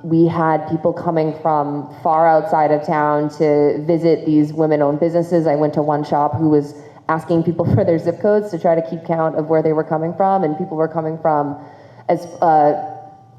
Speaker 6: we had people coming from far outside of town to visit these women-owned businesses. I went to one shop who was asking people for their zip codes to try to keep count of where they were coming from, and people were coming from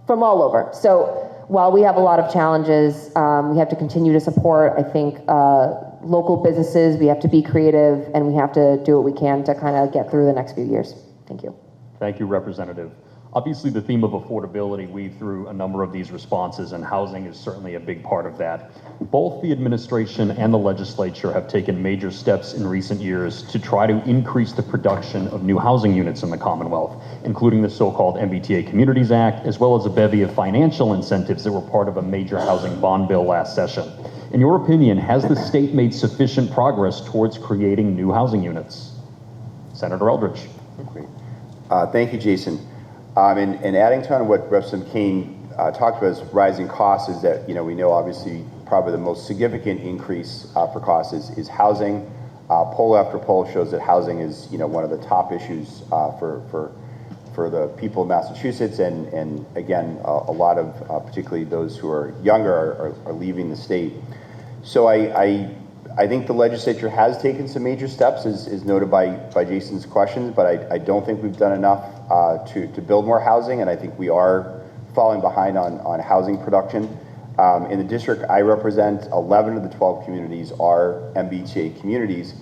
Speaker 6: all over. So while we have a lot of challenges, we have to continue to support, I think, local businesses. We have to be creative, and we have to do what we can to kind of get through the next few years. Thank you.
Speaker 3: Thank you, Representative. Obviously, the theme of affordability weaved through a number of these responses, and housing is certainly a big part of that. Both the administration and the legislature have taken major steps in recent years to try to increase the production of new housing units in the Commonwealth, including the so-called MBTA Communities Act, as well as a bevy of financial incentives that were part of a major housing bond bill last session. In your opinion, has the state made sufficient progress towards creating new housing units? Senator Eldridge.
Speaker 4: Great. Thank you, Jason. And adding to on what Representative Kane talked about as rising costs is that, we know obviously probably the most significant increase for costs is housing. Poll after poll shows that housing is, one of the top issues for the people of Massachusetts, and again, a lot of, particularly those who are younger are leaving the state. So I think the legislature has taken some major steps, as noted by Jason's questions, but I don't think we've done enough to build more housing, and I think we are falling behind on housing production. In the district I represent, 11 of the 12 communities are MBTA communities,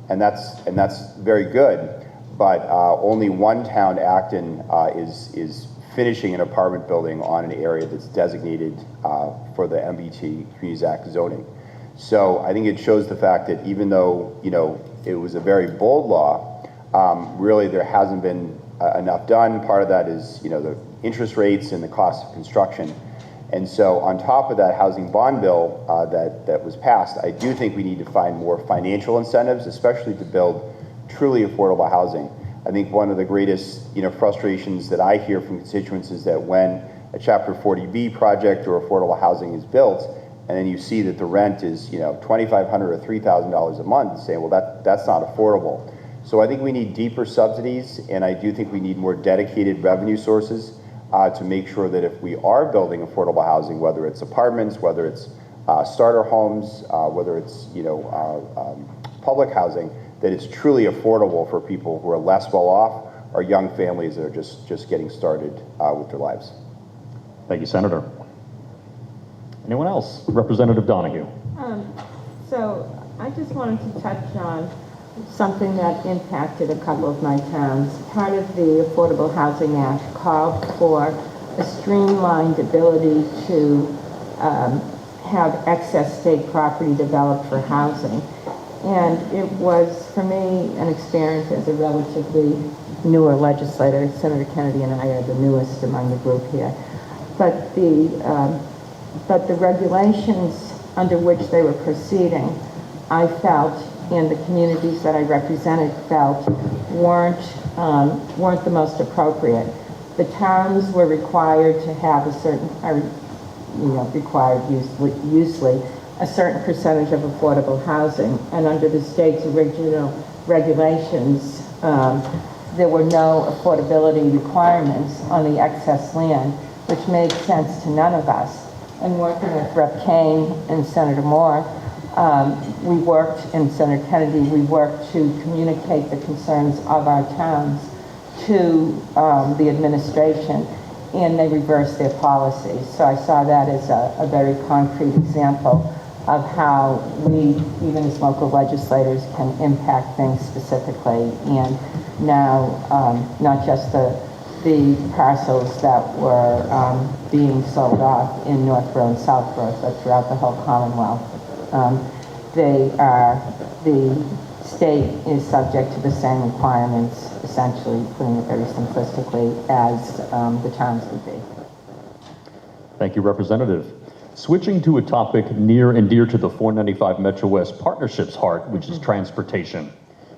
Speaker 4: and that's very good, but only one town, Acton, is finishing an apartment building on an area that's designated for the MBTA Communities Act zoning. So I think it shows the fact that even though, it was a very bold law, really there hasn't been enough done. Part of that is, the interest rates and the cost of construction. And so on top of that housing bond bill that was passed, I do think we need to find more financial incentives, especially to build truly affordable housing. I think one of the greatest, frustrations that I hear from constituents is that when a Chapter 40B project or affordable housing is built, and then you see that the rent is, you know, $2,500 or $3,000 a month, saying, well, that's not affordable. So I think we need deeper subsidies, and I do think we need more dedicated revenue sources to make sure that if we are building affordable housing, whether it's apartments, whether it's starter homes, whether it's, you know, public housing, that it's truly affordable for people who are less well off or young families that are just getting started with their lives.
Speaker 3: Thank you, Senator. Anyone else? Representative Donaghue.
Speaker 7: So I just wanted to touch on something that impacted a couple of my towns. Part of the Affordable Housing Act called for a streamlined ability to have excess state property developed for housing. And it was, for me, an experience as a relatively newer legislator. Senator Kennedy and I are the newest among the group here. But the regulations under which they were proceeding, I felt, and the communities that I represented felt, weren't the most appropriate. The towns were required to have a certain, required usually a certain percentage of affordable housing, and under the state's original regulations, there were no affordability requirements on the excess land, which made sense to none of us. And working with Rep. Kane and Senator Moore, we worked, and Senator Kennedy, we worked to communicate the concerns of our towns to the administration, and they reversed their policies. So I saw that as a very concrete example of how we, even as local legislators, can impact things specifically. And now, not just the parcels that were being sold off in Northborough and Southborough, but throughout the whole Commonwealth. The state is subject to the same requirements, essentially, putting it very simplistically, as the towns would be.
Speaker 3: Thank you, Representative. Switching to a topic near and dear to the 495 MetroWest Partnership's heart, which is transportation.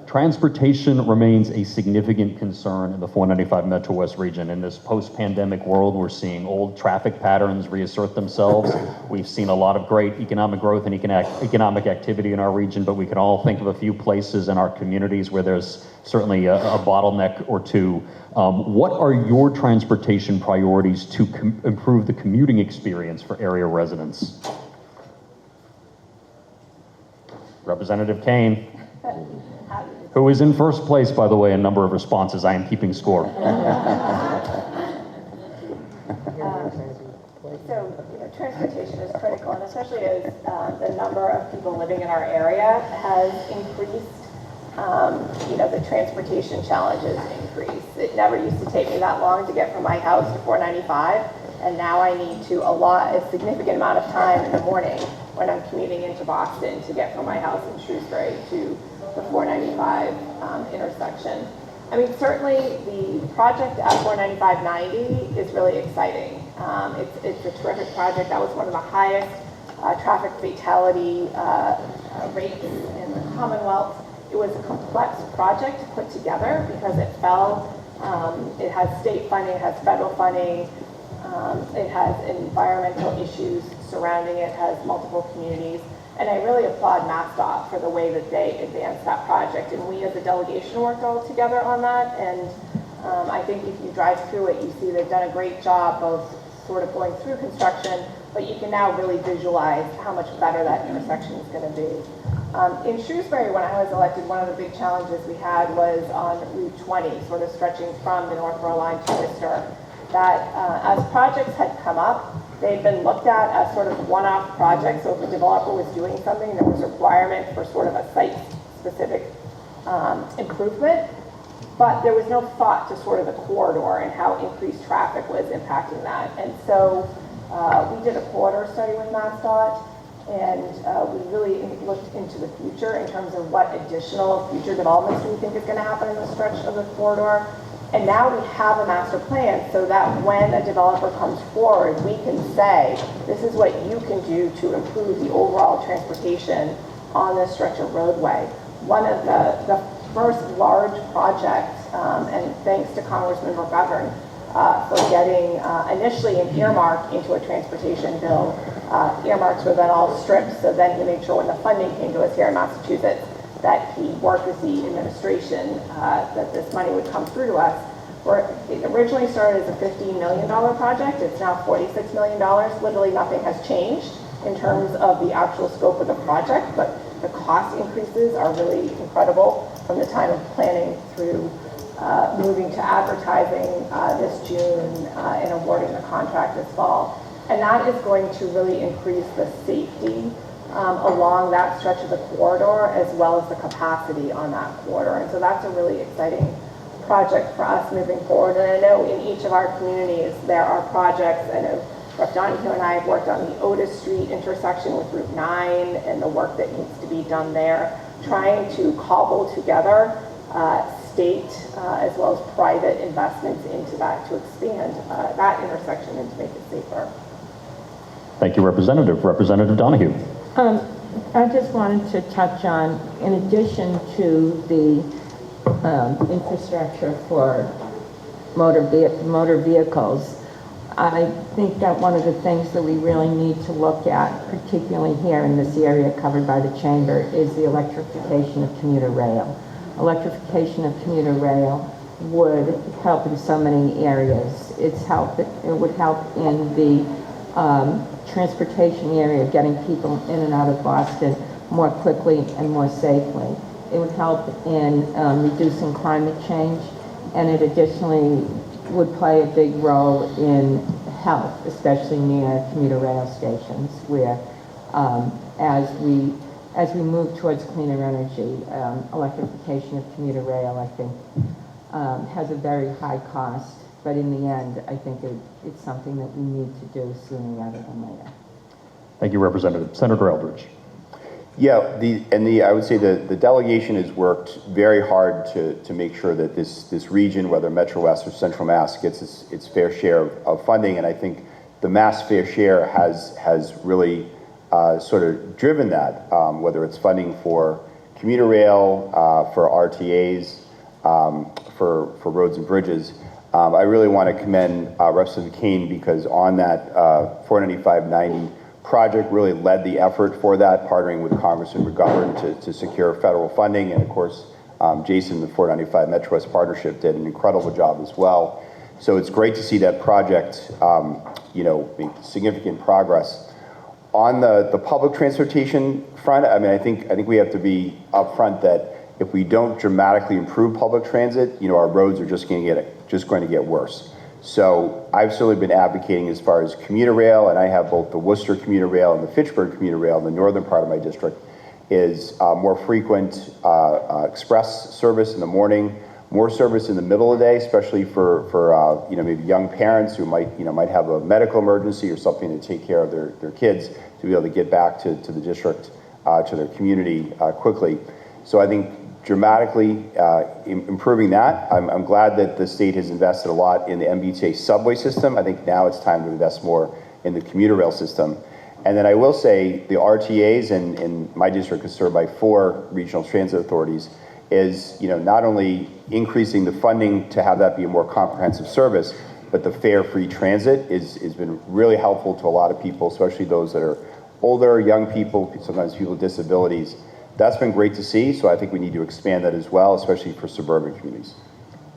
Speaker 3: Transportation remains a significant concern in the 495 MetroWest region. In this post-pandemic world, we're seeing old traffic patterns reassert themselves. We've seen a lot of great economic growth and economic activity in our region, but we can all think of a few places in our communities where there's certainly a bottleneck or two. What are your transportation priorities to improve the commuting experience for area residents? Representative Kane, who is in first place, by the way, in number of responses. I am keeping score.
Speaker 5: So, transportation is critical, and especially as the number of people living in our area has increased, the transportation challenges increase. It never used to take me that long to get from my house to 495, and now I need to allot a significant amount of time in the morning when I'm commuting into Boston to get from my house in Shrewsbury to the 495 intersection. I mean, certainly the project at 495-90 is really exciting. It's a terrific project. That was one of the highest traffic fatality rates in the Commonwealth. It was a complex project to put together because it has state funding, it has federal funding, it has environmental issues surrounding it, has multiple communities. And I really applaud MassDOT for the way that they advanced that project. And we as a delegation worked all together on that. And I think if you drive through it, you see they've done a great job of sort of going through construction, but you can now really visualize how much better that intersection is going to be. In Shrewsbury, when I was elected, one of the big challenges we had was on Route 20, sort of stretching from the Northborough line to Worcester. That as projects had come up, they've been looked at as sort of one-off projects. So if a developer was doing something, there was a requirement for sort of a site-specific improvement, but there was no thought to sort of the corridor and how increased traffic was impacting that. And so we did a corridor study with MassDOT, and we really looked into the future in terms of what additional future developments we think is going to happen in the stretch of the corridor. And now we have a master plan so that when a developer comes forward, we can say, this is what you can do to improve the overall transportation on this stretch of roadway. One of the first large projects, and thanks to Congressman McGovern for getting initially an earmark into a transportation bill earmarks were then all stripped, so then he made sure when the funding came to us here in Massachusetts that he worked with the administration that this money would come through to us. It originally started as a $15 million project. It's now $46 million. Literally nothing has changed in terms of the actual scope of the project, but the cost increases are really incredible from the time of planning through moving to advertising this June and awarding the contract this fall. And that is going to really increase the safety along that stretch of the corridor as well as the capacity on that corridor. And so that's a really exciting project for us moving forward. And I know in each of our communities there are projects. I know Rep. Donaghue and I have worked on the Otis Street intersection with Route 9 and the work that needs to be done there, trying to cobble together state as well as private investments into that to expand that intersection and to make it safer.
Speaker 3: Thank you, Representative. Representative Donaghue.
Speaker 7: I just wanted to touch on, in addition to the infrastructure for motor vehicles, I think that one of the things that we really need to look at, particularly here in this area covered by the Chamber, is the electrification of commuter rail. Electrification of commuter rail would help in so many areas. It would help in the transportation area, getting people in and out of Boston more quickly and more safely. It would help in reducing climate change, and it additionally would play a big role in health, especially near commuter rail stations, where as we move towards cleaner energy, electrification of commuter rail, I think, has a very high cost. But in the end, I think it's something that we need to do sooner rather than later.
Speaker 3: Thank you, Representative. Senator Eldridge.
Speaker 4: Yeah, I would say the delegation has worked very hard to make sure that this region, whether MetroWest or Central Mass, gets its fair share of funding, and I think the Mass fair share has really sort of driven that, whether it's funding for commuter rail, for RTAs, for roads and bridges. I really want to commend Representative Kane, because on that 495-90 project really led the effort for that, partnering with Congressman McGovern to secure federal funding. And of course, Jason, the 495 MetroWest partnership, did an incredible job as well. So it's great to see that project, make significant progress. On the public transportation front, I mean, I think we have to be upfront that if we don't dramatically improve public transit, our roads are just going to get worse. So I've certainly been advocating as far as commuter rail, and I have both the Worcester commuter rail and the Fitchburg commuter rail in the northern part of my district, is more frequent express service in the morning, more service in the middle of the day, especially for maybe young parents who might have a medical emergency or something to take care of their kids, to be able to get back to the district, to their community quickly. So I think dramatically improving that. I'm glad that the state has invested a lot in the MBTA subway system. I think now it's time to invest more in the commuter rail system. And then I will say the RTAs, and my district is served by 4 regional transit authorities, is not only increasing the funding to have that be a more comprehensive service, but the fare-free transit has been really helpful to a lot of people, especially those that are older, young people, sometimes people with disabilities. That's been great to see, so I think we need to expand that as well, especially for suburban communities.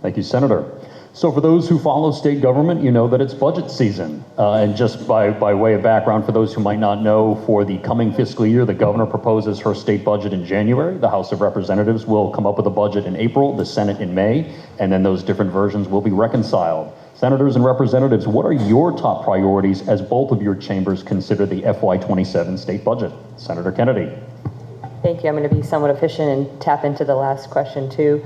Speaker 3: Thank you, Senator. So for those who follow state government, you know that it's budget season. And just by way of background, for those who might not know, for the coming fiscal year, the governor proposes her state budget in January. The House of Representatives will come up with a budget in April, the Senate in May, and then those different versions will be reconciled. Senators and representatives, what are your top priorities as both of your chambers consider the FY27 state budget? Senator Kennedy.
Speaker 6: Thank you. I'm going to be somewhat efficient and tap into the last question too.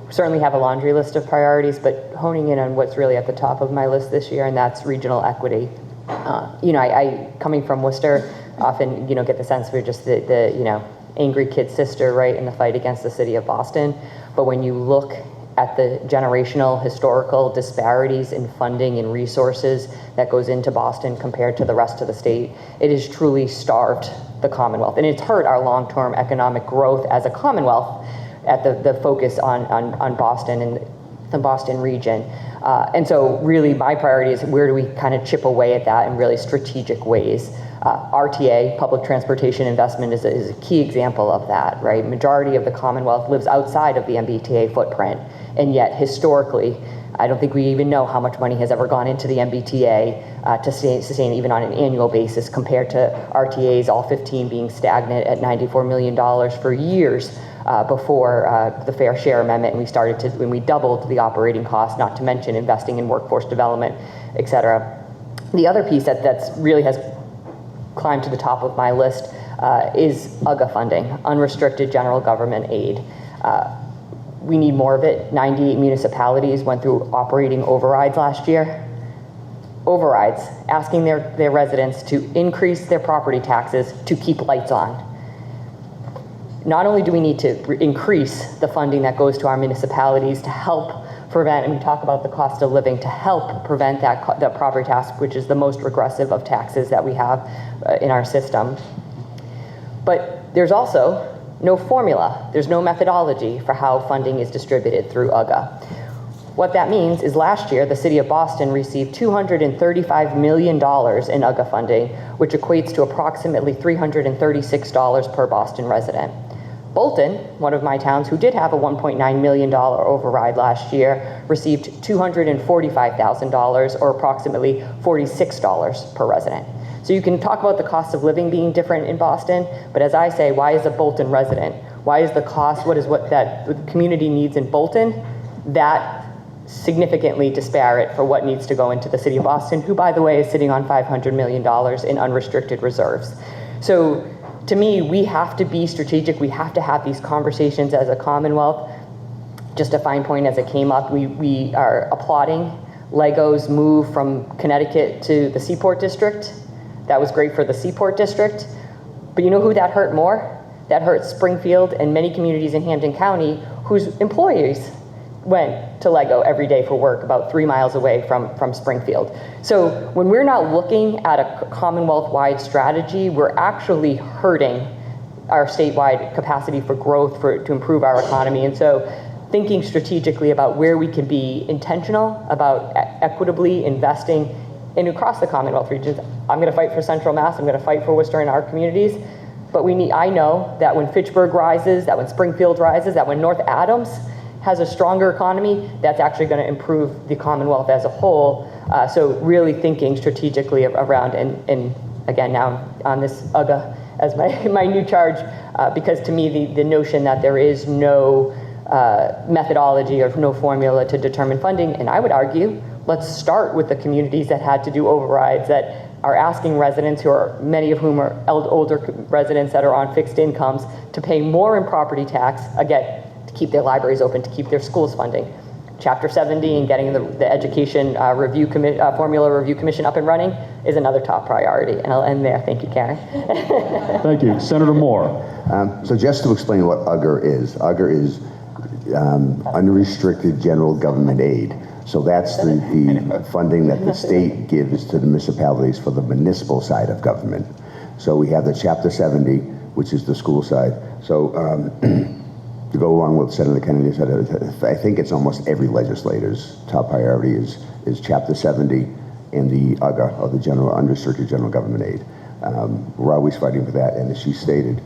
Speaker 6: Certainly have a laundry list of priorities, but honing in on what's really at the top of my list this year, and that's regional equity. I coming from Worcester, often get the sense we're just the angry kid sister, right, in the fight against the city of Boston. But when you look at the generational historical disparities in funding and resources that goes into Boston compared to the rest of the state, it has truly starved the Commonwealth. And it's hurt our long-term economic growth as a Commonwealth at the focus on Boston. And the Boston region. And so really my priority is where do we kind of chip away at that in really strategic ways. RTA, public transportation investment, is a key example of that, right? Majority of the Commonwealth lives outside of the MBTA footprint, and yet historically, I don't think we even know how much money has ever gone into the MBTA to sustain even on an annual basis compared to RTAs, all 15 being stagnant at $94 million for years before the Fair Share Amendment, and when we doubled the operating cost, not to mention investing in workforce development, et cetera. The other piece that's really has climbed to the top of my list is UGA funding, unrestricted general government aid. We need more of it. 98 municipalities went through operating overrides last year. Overrides, asking their residents to increase their property taxes to keep lights on. Not only do we need to increase the funding that goes to our municipalities to help prevent, and we talk about the cost of living, to help prevent that property tax, which is the most regressive of taxes that we have in our system. But there's also no formula. There's no methodology for how funding is distributed through UGA. What that means is last year, the city of Boston received $235 million in UGA funding, which equates to approximately $336 per Boston resident. Bolton, one of my towns who did have a $1.9 million override last year, received $245,000 or approximately $46 per resident. So you can talk about the cost of living being different in Boston, but as I say, why is a Bolton resident? Why is the cost, what that the community needs in Bolton, that significantly disparate for what needs to go into the city of Boston, who, by the way, is sitting on $500 million in unrestricted reserves. So to me, we have to be strategic. We have to have these conversations as a Commonwealth. Just a fine point as it came up, we are applauding Lego's move from Connecticut to the Seaport District. That was great for the Seaport District. But you know who that hurt more? That hurt Springfield and many communities in Hampden County whose employees went to Lego every day for work about 3 miles away from Springfield. So when we're not looking at a Commonwealth-wide strategy, we're actually hurting our statewide capacity for growth to improve our economy. And so thinking strategically about where we can be intentional about equitably investing in across the Commonwealth regions. I'm going to fight for Central Mass. I'm going to fight for Worcester and our communities. But I know that when Fitchburg rises, that when Springfield rises, that when North Adams has a stronger economy, that's actually going to improve the Commonwealth as a whole. So really thinking strategically around, and again, now on this UGA as my new charge, because to me, the notion that there is no methodology or no formula to determine funding, and I would argue, let's start with the communities that had to do overrides, that are asking residents, many of whom are older residents that are on fixed incomes, to pay more in property tax, again, to keep their libraries open, to keep their schools funding. Chapter 70 and getting the Education Formula Review Commission up and running is another top priority. And I'll end there. Thank you, Karen.
Speaker 3: Thank you. Senator Moore.
Speaker 8: So just to explain what UGR is unrestricted general government aid. So that's the funding that the state gives to the municipalities for the municipal side of government. So we have the Chapter 70, which is the school side. So to go along with Senator Kennedy said, I think it's almost every legislator's top priority is Chapter 70 and the UGA, or the unrestricted general government aid. We're always fighting for that, and as she stated,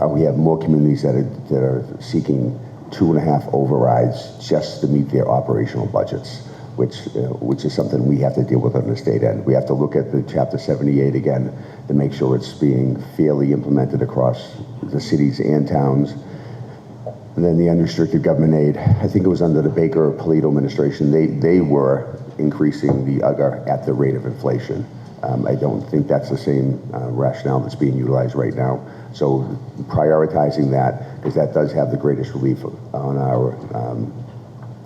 Speaker 8: we have more communities that are seeking 2.5 overrides just to meet their operational budgets, which is something we have to deal with on the state end. We have to look at the Chapter 78 again to make sure it's being fairly implemented across the cities and towns. And then the unrestricted government aid, I think it was under the Baker-Polito administration, they were increasing the UGA at the rate of inflation. I don't think that's the same rationale that's being utilized right now. So prioritizing that, because that does have the greatest relief on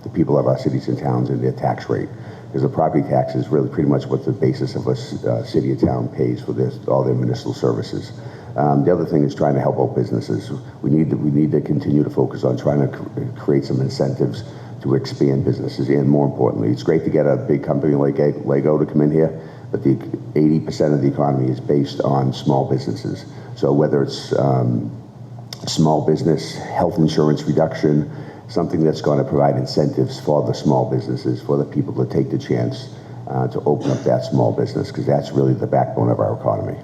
Speaker 8: the people of our cities and towns and their tax rate. Because the property tax is really pretty much what the basis of a city or town pays for all their municipal services. The other thing is trying to help out businesses. We need to continue to focus on trying to create some incentives to expand businesses, and more importantly, it's great to get a big company like Lego to come in here, but the 80% of the economy is based on small businesses. So whether it's small business health insurance reduction, something that's going to provide incentives for the small businesses, for the people to take the chance to open up that small business, because that's really the backbone of our economy.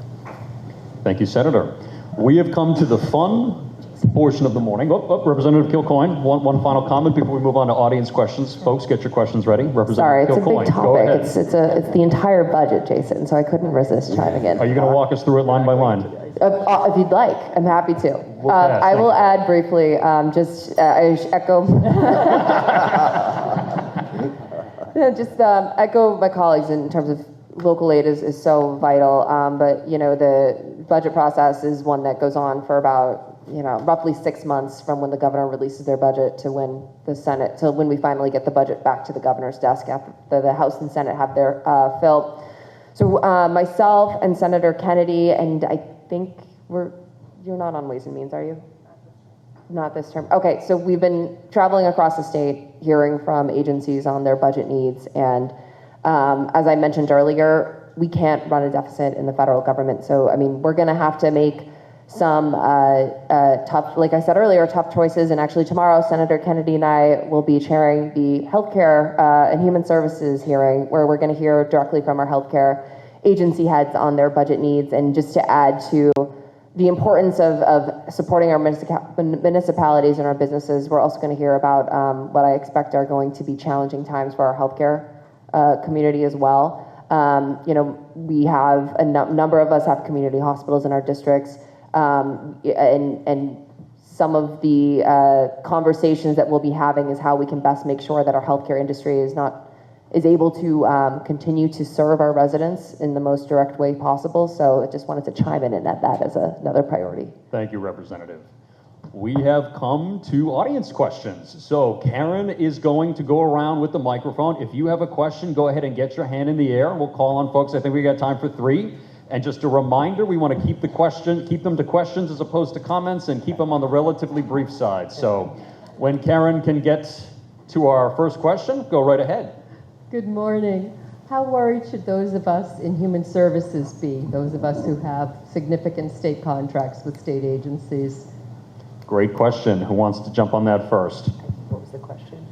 Speaker 3: Thank you, Senator. We have come to the fun portion of the morning. Representative Kilcoyne, one final comment before we move on to audience questions. Folks, get your questions ready.
Speaker 9: Sorry,
Speaker 3: Representative
Speaker 9: it's a
Speaker 3: Kilcoyne,
Speaker 9: big
Speaker 3: go ahead.
Speaker 9: topic. It's the entire budget, Jason, so I couldn't resist chiming in.
Speaker 3: Are you going to walk us through it line by line?
Speaker 9: If you'd like, I'm happy to.
Speaker 3: pass,
Speaker 9: I will
Speaker 3: thank
Speaker 9: add briefly, I echo, echo my colleagues in terms of local aid is so vital, but the budget process is one that goes on for about roughly 6 months from when the governor releases their budget to when the Senate, to when we finally get the budget back to the governor's desk after the House and Senate have their fill. So myself and Senator Kennedy, and I think you're not on Ways and Means, are you? Not this term. Okay, so we've been traveling across the state, hearing from agencies on their budget needs, and as I mentioned earlier, we can't run a deficit in the federal government. So, we're going to have to make some tough, like I said earlier, tough choices. And actually tomorrow, Senator Kennedy and I will be chairing the Healthcare and Human Services hearing, where we're going to hear directly from our healthcare agency heads on their budget needs. And just to add to the importance of supporting our municipalities and our businesses, we're also going to hear about what I expect are going to be challenging times for our healthcare community as well. We have a number of us have community hospitals in our districts, and some of the conversations that we'll be having is how we can best make sure that our healthcare industry is able to continue to serve our residents in the most direct way possible. So I just wanted to chime in at that as another priority.
Speaker 3: Thank you, Representative. We have come to audience questions. So Karen is going to go around with the microphone. If you have a question, go ahead and get your hand in the air. We'll call on folks. I think we got time for 3. And just a reminder, we want to keep them to questions as opposed to comments, and keep them on the relatively brief side. So when Karen can get to our first question, go right ahead.
Speaker 10: Good morning. How worried should those of us in human services be, those of us who have significant state contracts with state agencies?
Speaker 3: Great question. Who wants to jump on that first?
Speaker 6: What was the question?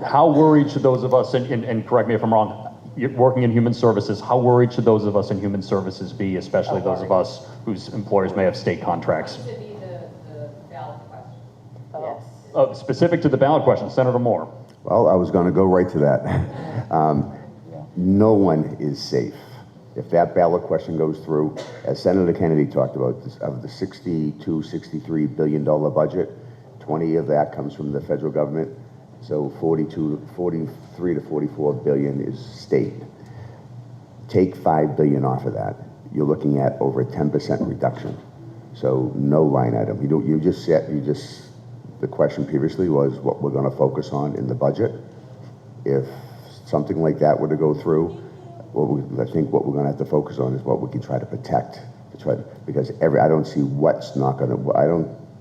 Speaker 3: How worried should those of us, and correct me if I'm wrong, working in human services, how worried should those of us in human services be, especially those of us whose employers may have state contracts?
Speaker 10: Should be the ballot question.
Speaker 6: Yes.
Speaker 3: Specific to the ballot question, Senator Moore.
Speaker 8: Well, I was going to go right to that. No one is safe. If that ballot question goes through, as Senator Kennedy talked about, of the $63 billion budget, 20 of that comes from the federal government. So 43 to 44 billion is state. Take 5 billion off of that, you're looking at over a 10% reduction. So no line item. The question previously was what we're going to focus on in the budget. If something like that were to go through, I think what we're going to have to focus on is what we can try to protect, because I don't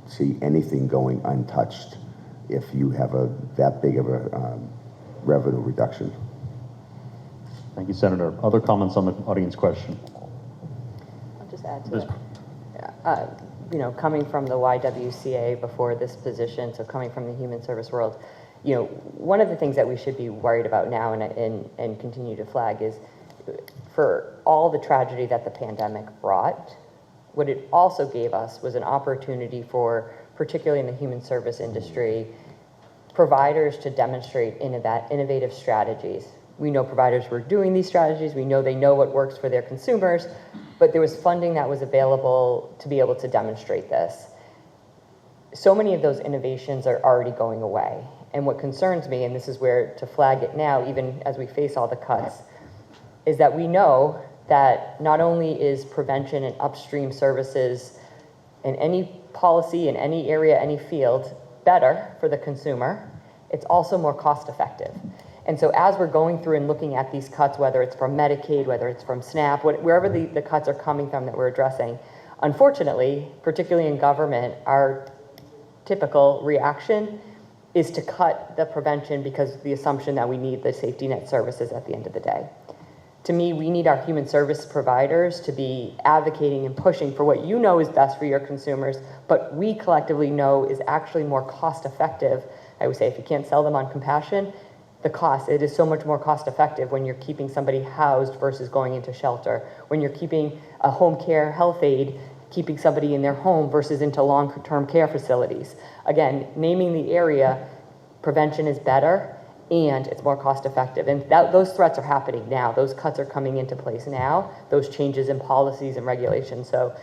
Speaker 8: see anything going untouched if you have that big of a revenue reduction.
Speaker 3: Thank you, Senator. Other comments on the audience question?
Speaker 6: I'll just add to that. Coming from the YWCA before this position, so coming from the human service world, one of the things that we should be worried about now and continue to flag is, for all the tragedy that the pandemic brought, what it also gave us was an opportunity for, particularly in the human service industry, providers to demonstrate innovative strategies. We know providers were doing these strategies. We know they know what works for their consumers, but there was funding that was available to be able to demonstrate this. So many of those innovations are already going away. And what concerns me, and this is where to flag it now, even as we face all the cuts, is that we know that not only is prevention and upstream services in any policy, in any area, any field, better for the consumer, it's also more cost effective. And so as we're going through and looking at these cuts, whether it's from Medicaid, whether it's from SNAP, wherever the cuts are coming from that we're addressing, unfortunately, particularly in government, our typical reaction is to cut the prevention because of the assumption that we need the safety net services at the end of the day. To me, we need our human service providers to be advocating and pushing for what you know is best for your consumers, but we collectively know is actually more cost effective. I would say if you can't sell them on compassion, the cost, it is so much more cost effective when you're keeping somebody housed versus going into shelter, when you're keeping a home care health aide, keeping somebody in their home versus into long-term care facilities. Again, naming the area, prevention is better, and it's more cost effective. And those threats are happening now. Those cuts are coming into place now, those changes in policies and regulations. So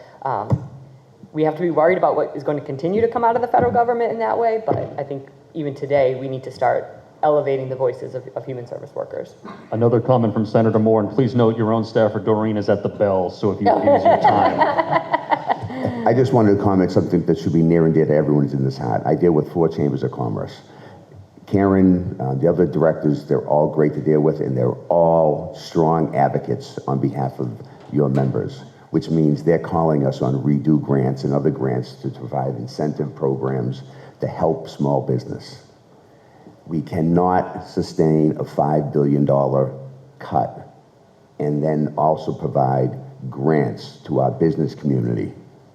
Speaker 6: we have to be worried about what is going to continue to come out of the federal government in that way, but I think even today we need to start elevating the voices of human service workers.
Speaker 3: Another comment from Senator Moore, and please note your own staffer Doreen is at the bell, so if you use your time.
Speaker 8: I just wanted to comment something that should be near and dear to everyone's in this hat. I deal with 4 chambers of commerce. Karen, the other directors, they're all great to deal with, and they're all strong advocates on behalf of your members, which means they're calling us on redo grants and other grants to provide incentive programs to help small business. We cannot sustain a $5 billion cut and then also provide grants to our business community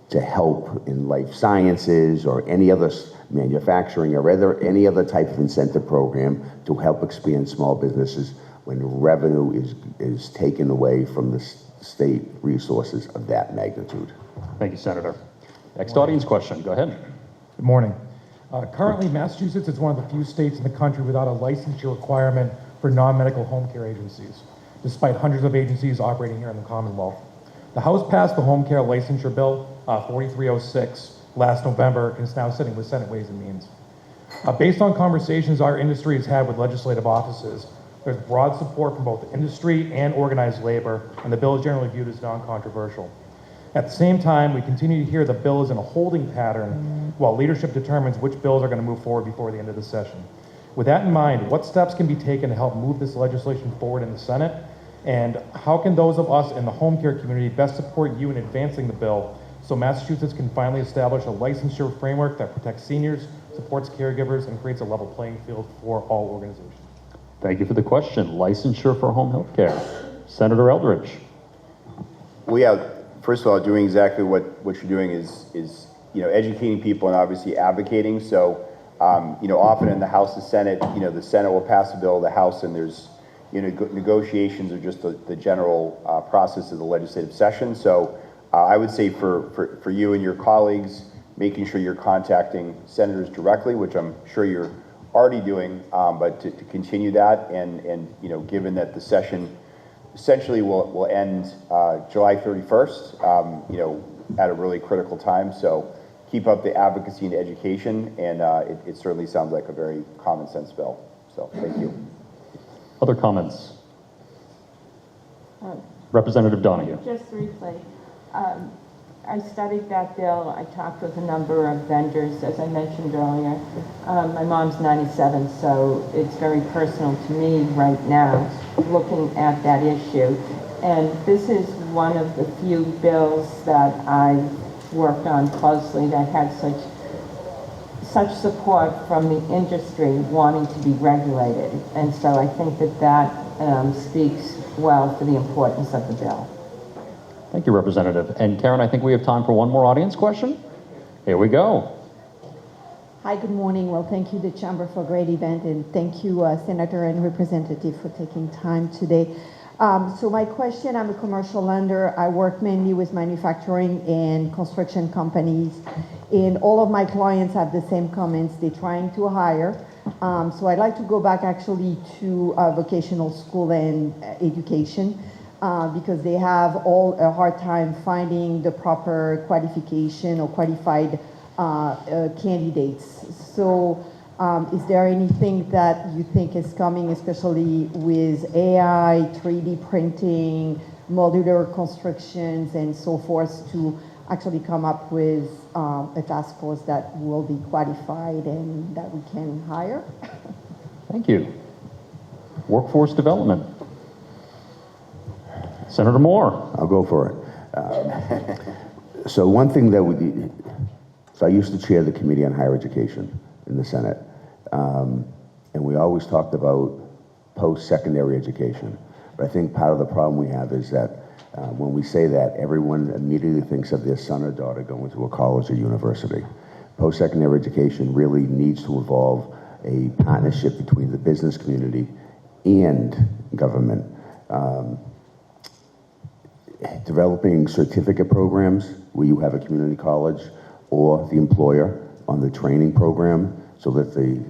Speaker 8: to help in life sciences or any other manufacturing or any other type of incentive program to help expand small businesses when revenue is taken away from the state resources of that magnitude.
Speaker 3: Thank you, Senator. Next audience question, go ahead.
Speaker 11: Good morning. Currently, Massachusetts is one of the few states in the country without a licensure requirement for non-medical home care agencies, despite hundreds of agencies operating here in the Commonwealth. The House passed the home care licensure bill, 4306, last November, and is now sitting with Senate Ways and Means. Based on conversations our industry has had with legislative offices, there's broad support from both industry and organized labor, and the bill is generally viewed as non-controversial. At the same time, we continue to hear the bill is in a holding pattern while leadership determines which bills are going to move forward before the end of the session. With that in mind, what steps can be taken to help move this legislation forward in the Senate? And how can those of us in the home care community best support you in advancing the bill so Massachusetts can finally establish a licensure framework that protects seniors, supports caregivers, and creates a level playing field for all organizations?
Speaker 3: Thank you for the question. Licensure for home health care. Senator Eldridge.
Speaker 4: Well, yeah, first of all, doing exactly what you're doing is educating people and obviously advocating. So, often in the House and Senate, the Senate will pass a bill, the House, and there's, negotiations are just the general process of the legislative session. So I would say for you and your colleagues, making sure you're contacting senators directly, which I'm sure you're already doing, but to continue that, and given that the session essentially will end July 31st, at a really critical time. So keep up the advocacy and education, and it certainly sounds like a very common sense bill. So thank you.
Speaker 3: Other comments? Representative Donaghue.
Speaker 7: Just briefly, I studied that bill. I talked with a number of vendors, as I mentioned earlier. My mom's 97, so it's very personal to me right now, looking at that issue. And this is one of the few bills that I've worked on closely that had such support from the industry wanting to be regulated. And so I think that speaks well for the importance of the bill.
Speaker 3: Thank you, Representative. And Karen, I think we have time for one more audience question. Here we go.
Speaker 12: Hi, good morning. Well, thank you, the Chamber, for a great event, and thank you, Senator and Representative, for taking time today. So my question, I'm a commercial lender. I work mainly with manufacturing and construction companies, and all of my clients have the same comments. They're trying to hire. So I'd like to go back actually to vocational school and education, because they have all a hard time finding the proper qualification or qualified candidates. So is there anything that you think is coming, especially with AI, 3D printing, modular constructions, and so forth, to actually come up with a task force that will be qualified and that we can hire?
Speaker 3: Thank you. Workforce development. Senator Moore.
Speaker 8: I'll go for it. So one thing that so I used to chair the Committee on Higher Education in the Senate, and we always talked about post-secondary education. But I think part of the problem we have is that when we say that, everyone immediately thinks of their son or daughter going to a college or university. Post-secondary education really needs to involve a partnership between the business community and government. Developing certificate programs where you have a community college or the employer on the training program so that the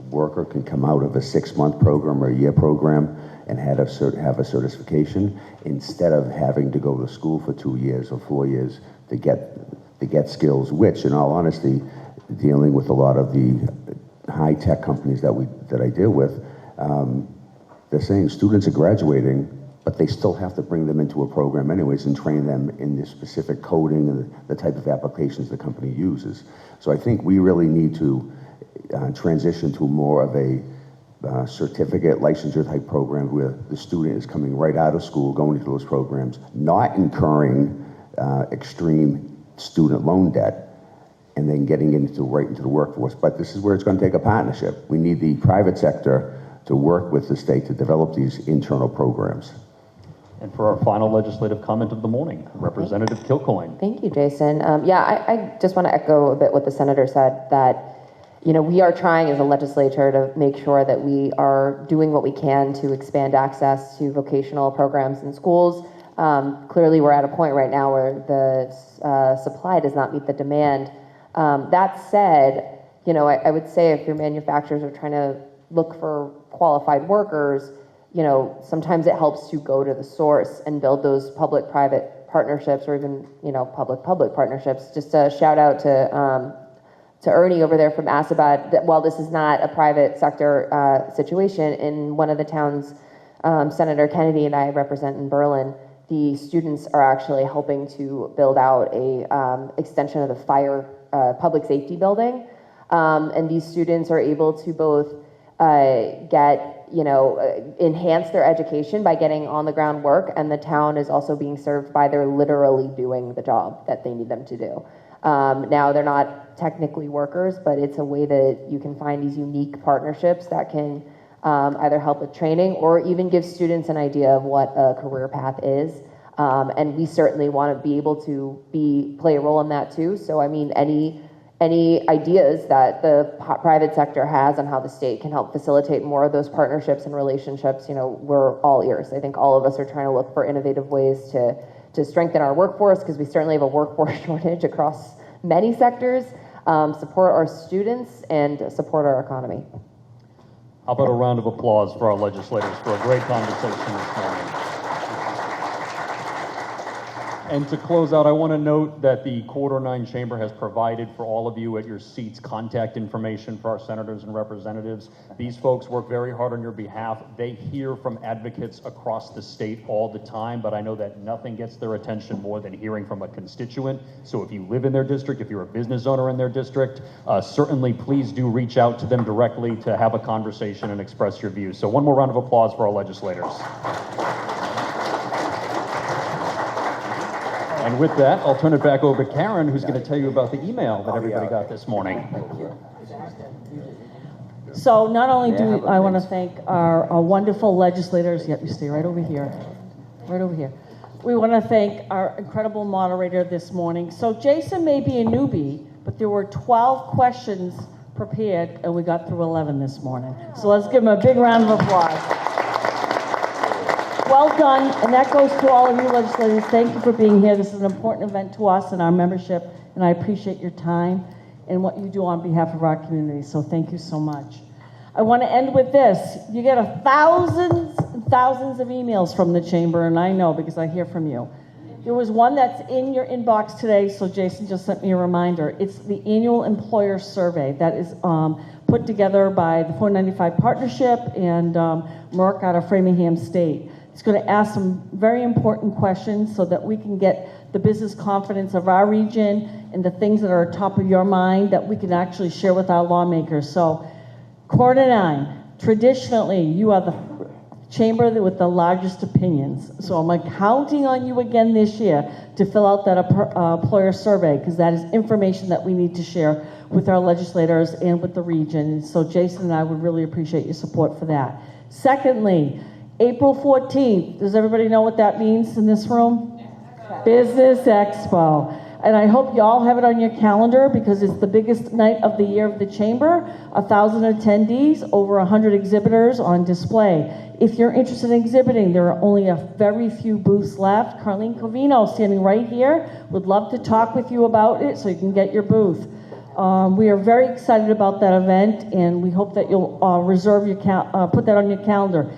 Speaker 8: worker can come out of a 6-month program or a year program and have a certification instead of having to go to school for 2 years or 4 years to get skills, which in all honesty, dealing with a lot of the high-tech companies that I deal with, they're saying students are graduating, but they still have to bring them into a program anyways and train them in the specific coding and the type of applications the company uses. So I think we really need to transition to more of a certificate licensure type program where the student is coming right out of school, going into those programs, not incurring extreme student loan debt, and then getting right into the workforce. But this is where it's going to take a partnership. We need the private sector to work with the state to develop these internal programs.
Speaker 3: And for our final legislative comment of the morning, Representative Kilcoyne.
Speaker 9: Thank you, Jason. I just want to echo a bit what the senator said, that we are trying as a legislature to make sure that we are doing what we can to expand access to vocational programs in schools. Clearly, we're at a point right now where the supply does not meet the demand. That said, I would say if your manufacturers are trying to look for qualified workers, sometimes it helps to go to the source and build those public-private partnerships or even, public-public partnerships. Just a shout out to Ernie over there from Assabad, that while this is not a private sector situation, in one of the towns Senator Kennedy and I represent in Berlin, the students are actually helping to build out a extension of the fire public safety building. And these students are able to both enhance their education by getting on the ground work, and the town is also being served by they're literally doing the job that they need them to do. Now, they're not technically workers, but it's a way that you can find these unique partnerships that can either help with training or even give students an idea of what a career path is. And we certainly want to be able to play a role in that too. So, any ideas that the private sector has on how the state can help facilitate more of those partnerships and relationships, we're all ears. I think all of us are trying to look for innovative ways to strengthen our workforce, because we certainly have a workforce shortage across many sectors, support our students, and support our economy.
Speaker 3: How about a round of applause for our legislators for a great conversation this morning? And to close out, I want to note that the Quarter 9 Chamber has provided for all of you at your seats contact information for our senators and representatives. These folks work very hard on your behalf. They hear from advocates across the state all the time, but I know that nothing gets their attention more than hearing from a constituent. So if you live in their district, if you're a business owner in their district, certainly please do reach out to them directly to have a conversation and express your views. So one more round of applause for our legislators. And with that, I'll turn it back over to Karen, who's going to tell you about the email that everybody got this morning.
Speaker 13: So not only do I want to thank our wonderful legislators, yep, you stay right over here, right over here. We want to thank our incredible moderator this morning. So Jason may be a newbie, but there were 12 questions prepared, and we got through 11 this morning. So let's give him a big round of applause. Well done, and that goes to all of you legislators. Thank you for being here. This is an important event to us and our membership, and I appreciate your time and what you do on behalf of our community, so thank you so much. I want to end with this. You get thousands and thousands of emails from the Chamber, and I know because I hear from you. There was one that's in your inbox today, so Jason just sent me a reminder. It's the annual employer survey that is put together by the 495 Partnership and Merck out of Framingham State. It's going to ask some very important questions so that we can get the business confidence of our region and the things that are top of your mind that we can actually share with our lawmakers. So, Quarter 9, traditionally, you are the chamber with the largest opinions. So I'm counting on you again this year to fill out that employer survey, because that is information that we need to share with our legislators and with the region. So Jason and I would really appreciate your support for that. Secondly, April 14th, does everybody know what that means in this room? Business Expo. And I hope you all have it on your calendar because it's the biggest night of the year of the Chamber. 1,000 attendees, over 100 exhibitors on display. If you're interested in exhibiting, there are only a very few booths left. Carlene Covino, standing right here, would love to talk with you about it so you can get your booth. We are very excited about that event, and we hope that you'll reserve your put that on your calendar.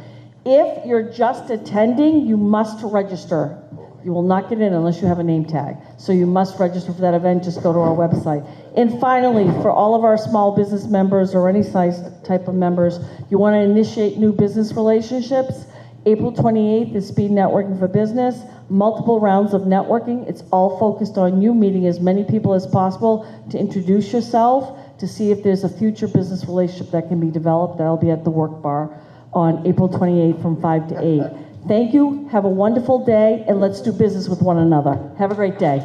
Speaker 13: If you're just attending, you must register. You will not get in unless you have a name tag. So you must register for that event. Just go to our website. And finally, for all of our small business members or any size type of members, you want to initiate new business relationships. April 28th is Speed Networking for Business. Multiple rounds of networking. It's all focused on you meeting as many people as possible to introduce yourself, to see if there's a future business relationship that can be developed. That'll be at the Work Bar on April 28th from 5 to 8. Thank you. Have a wonderful day, and let's do business with one another. Have a great day.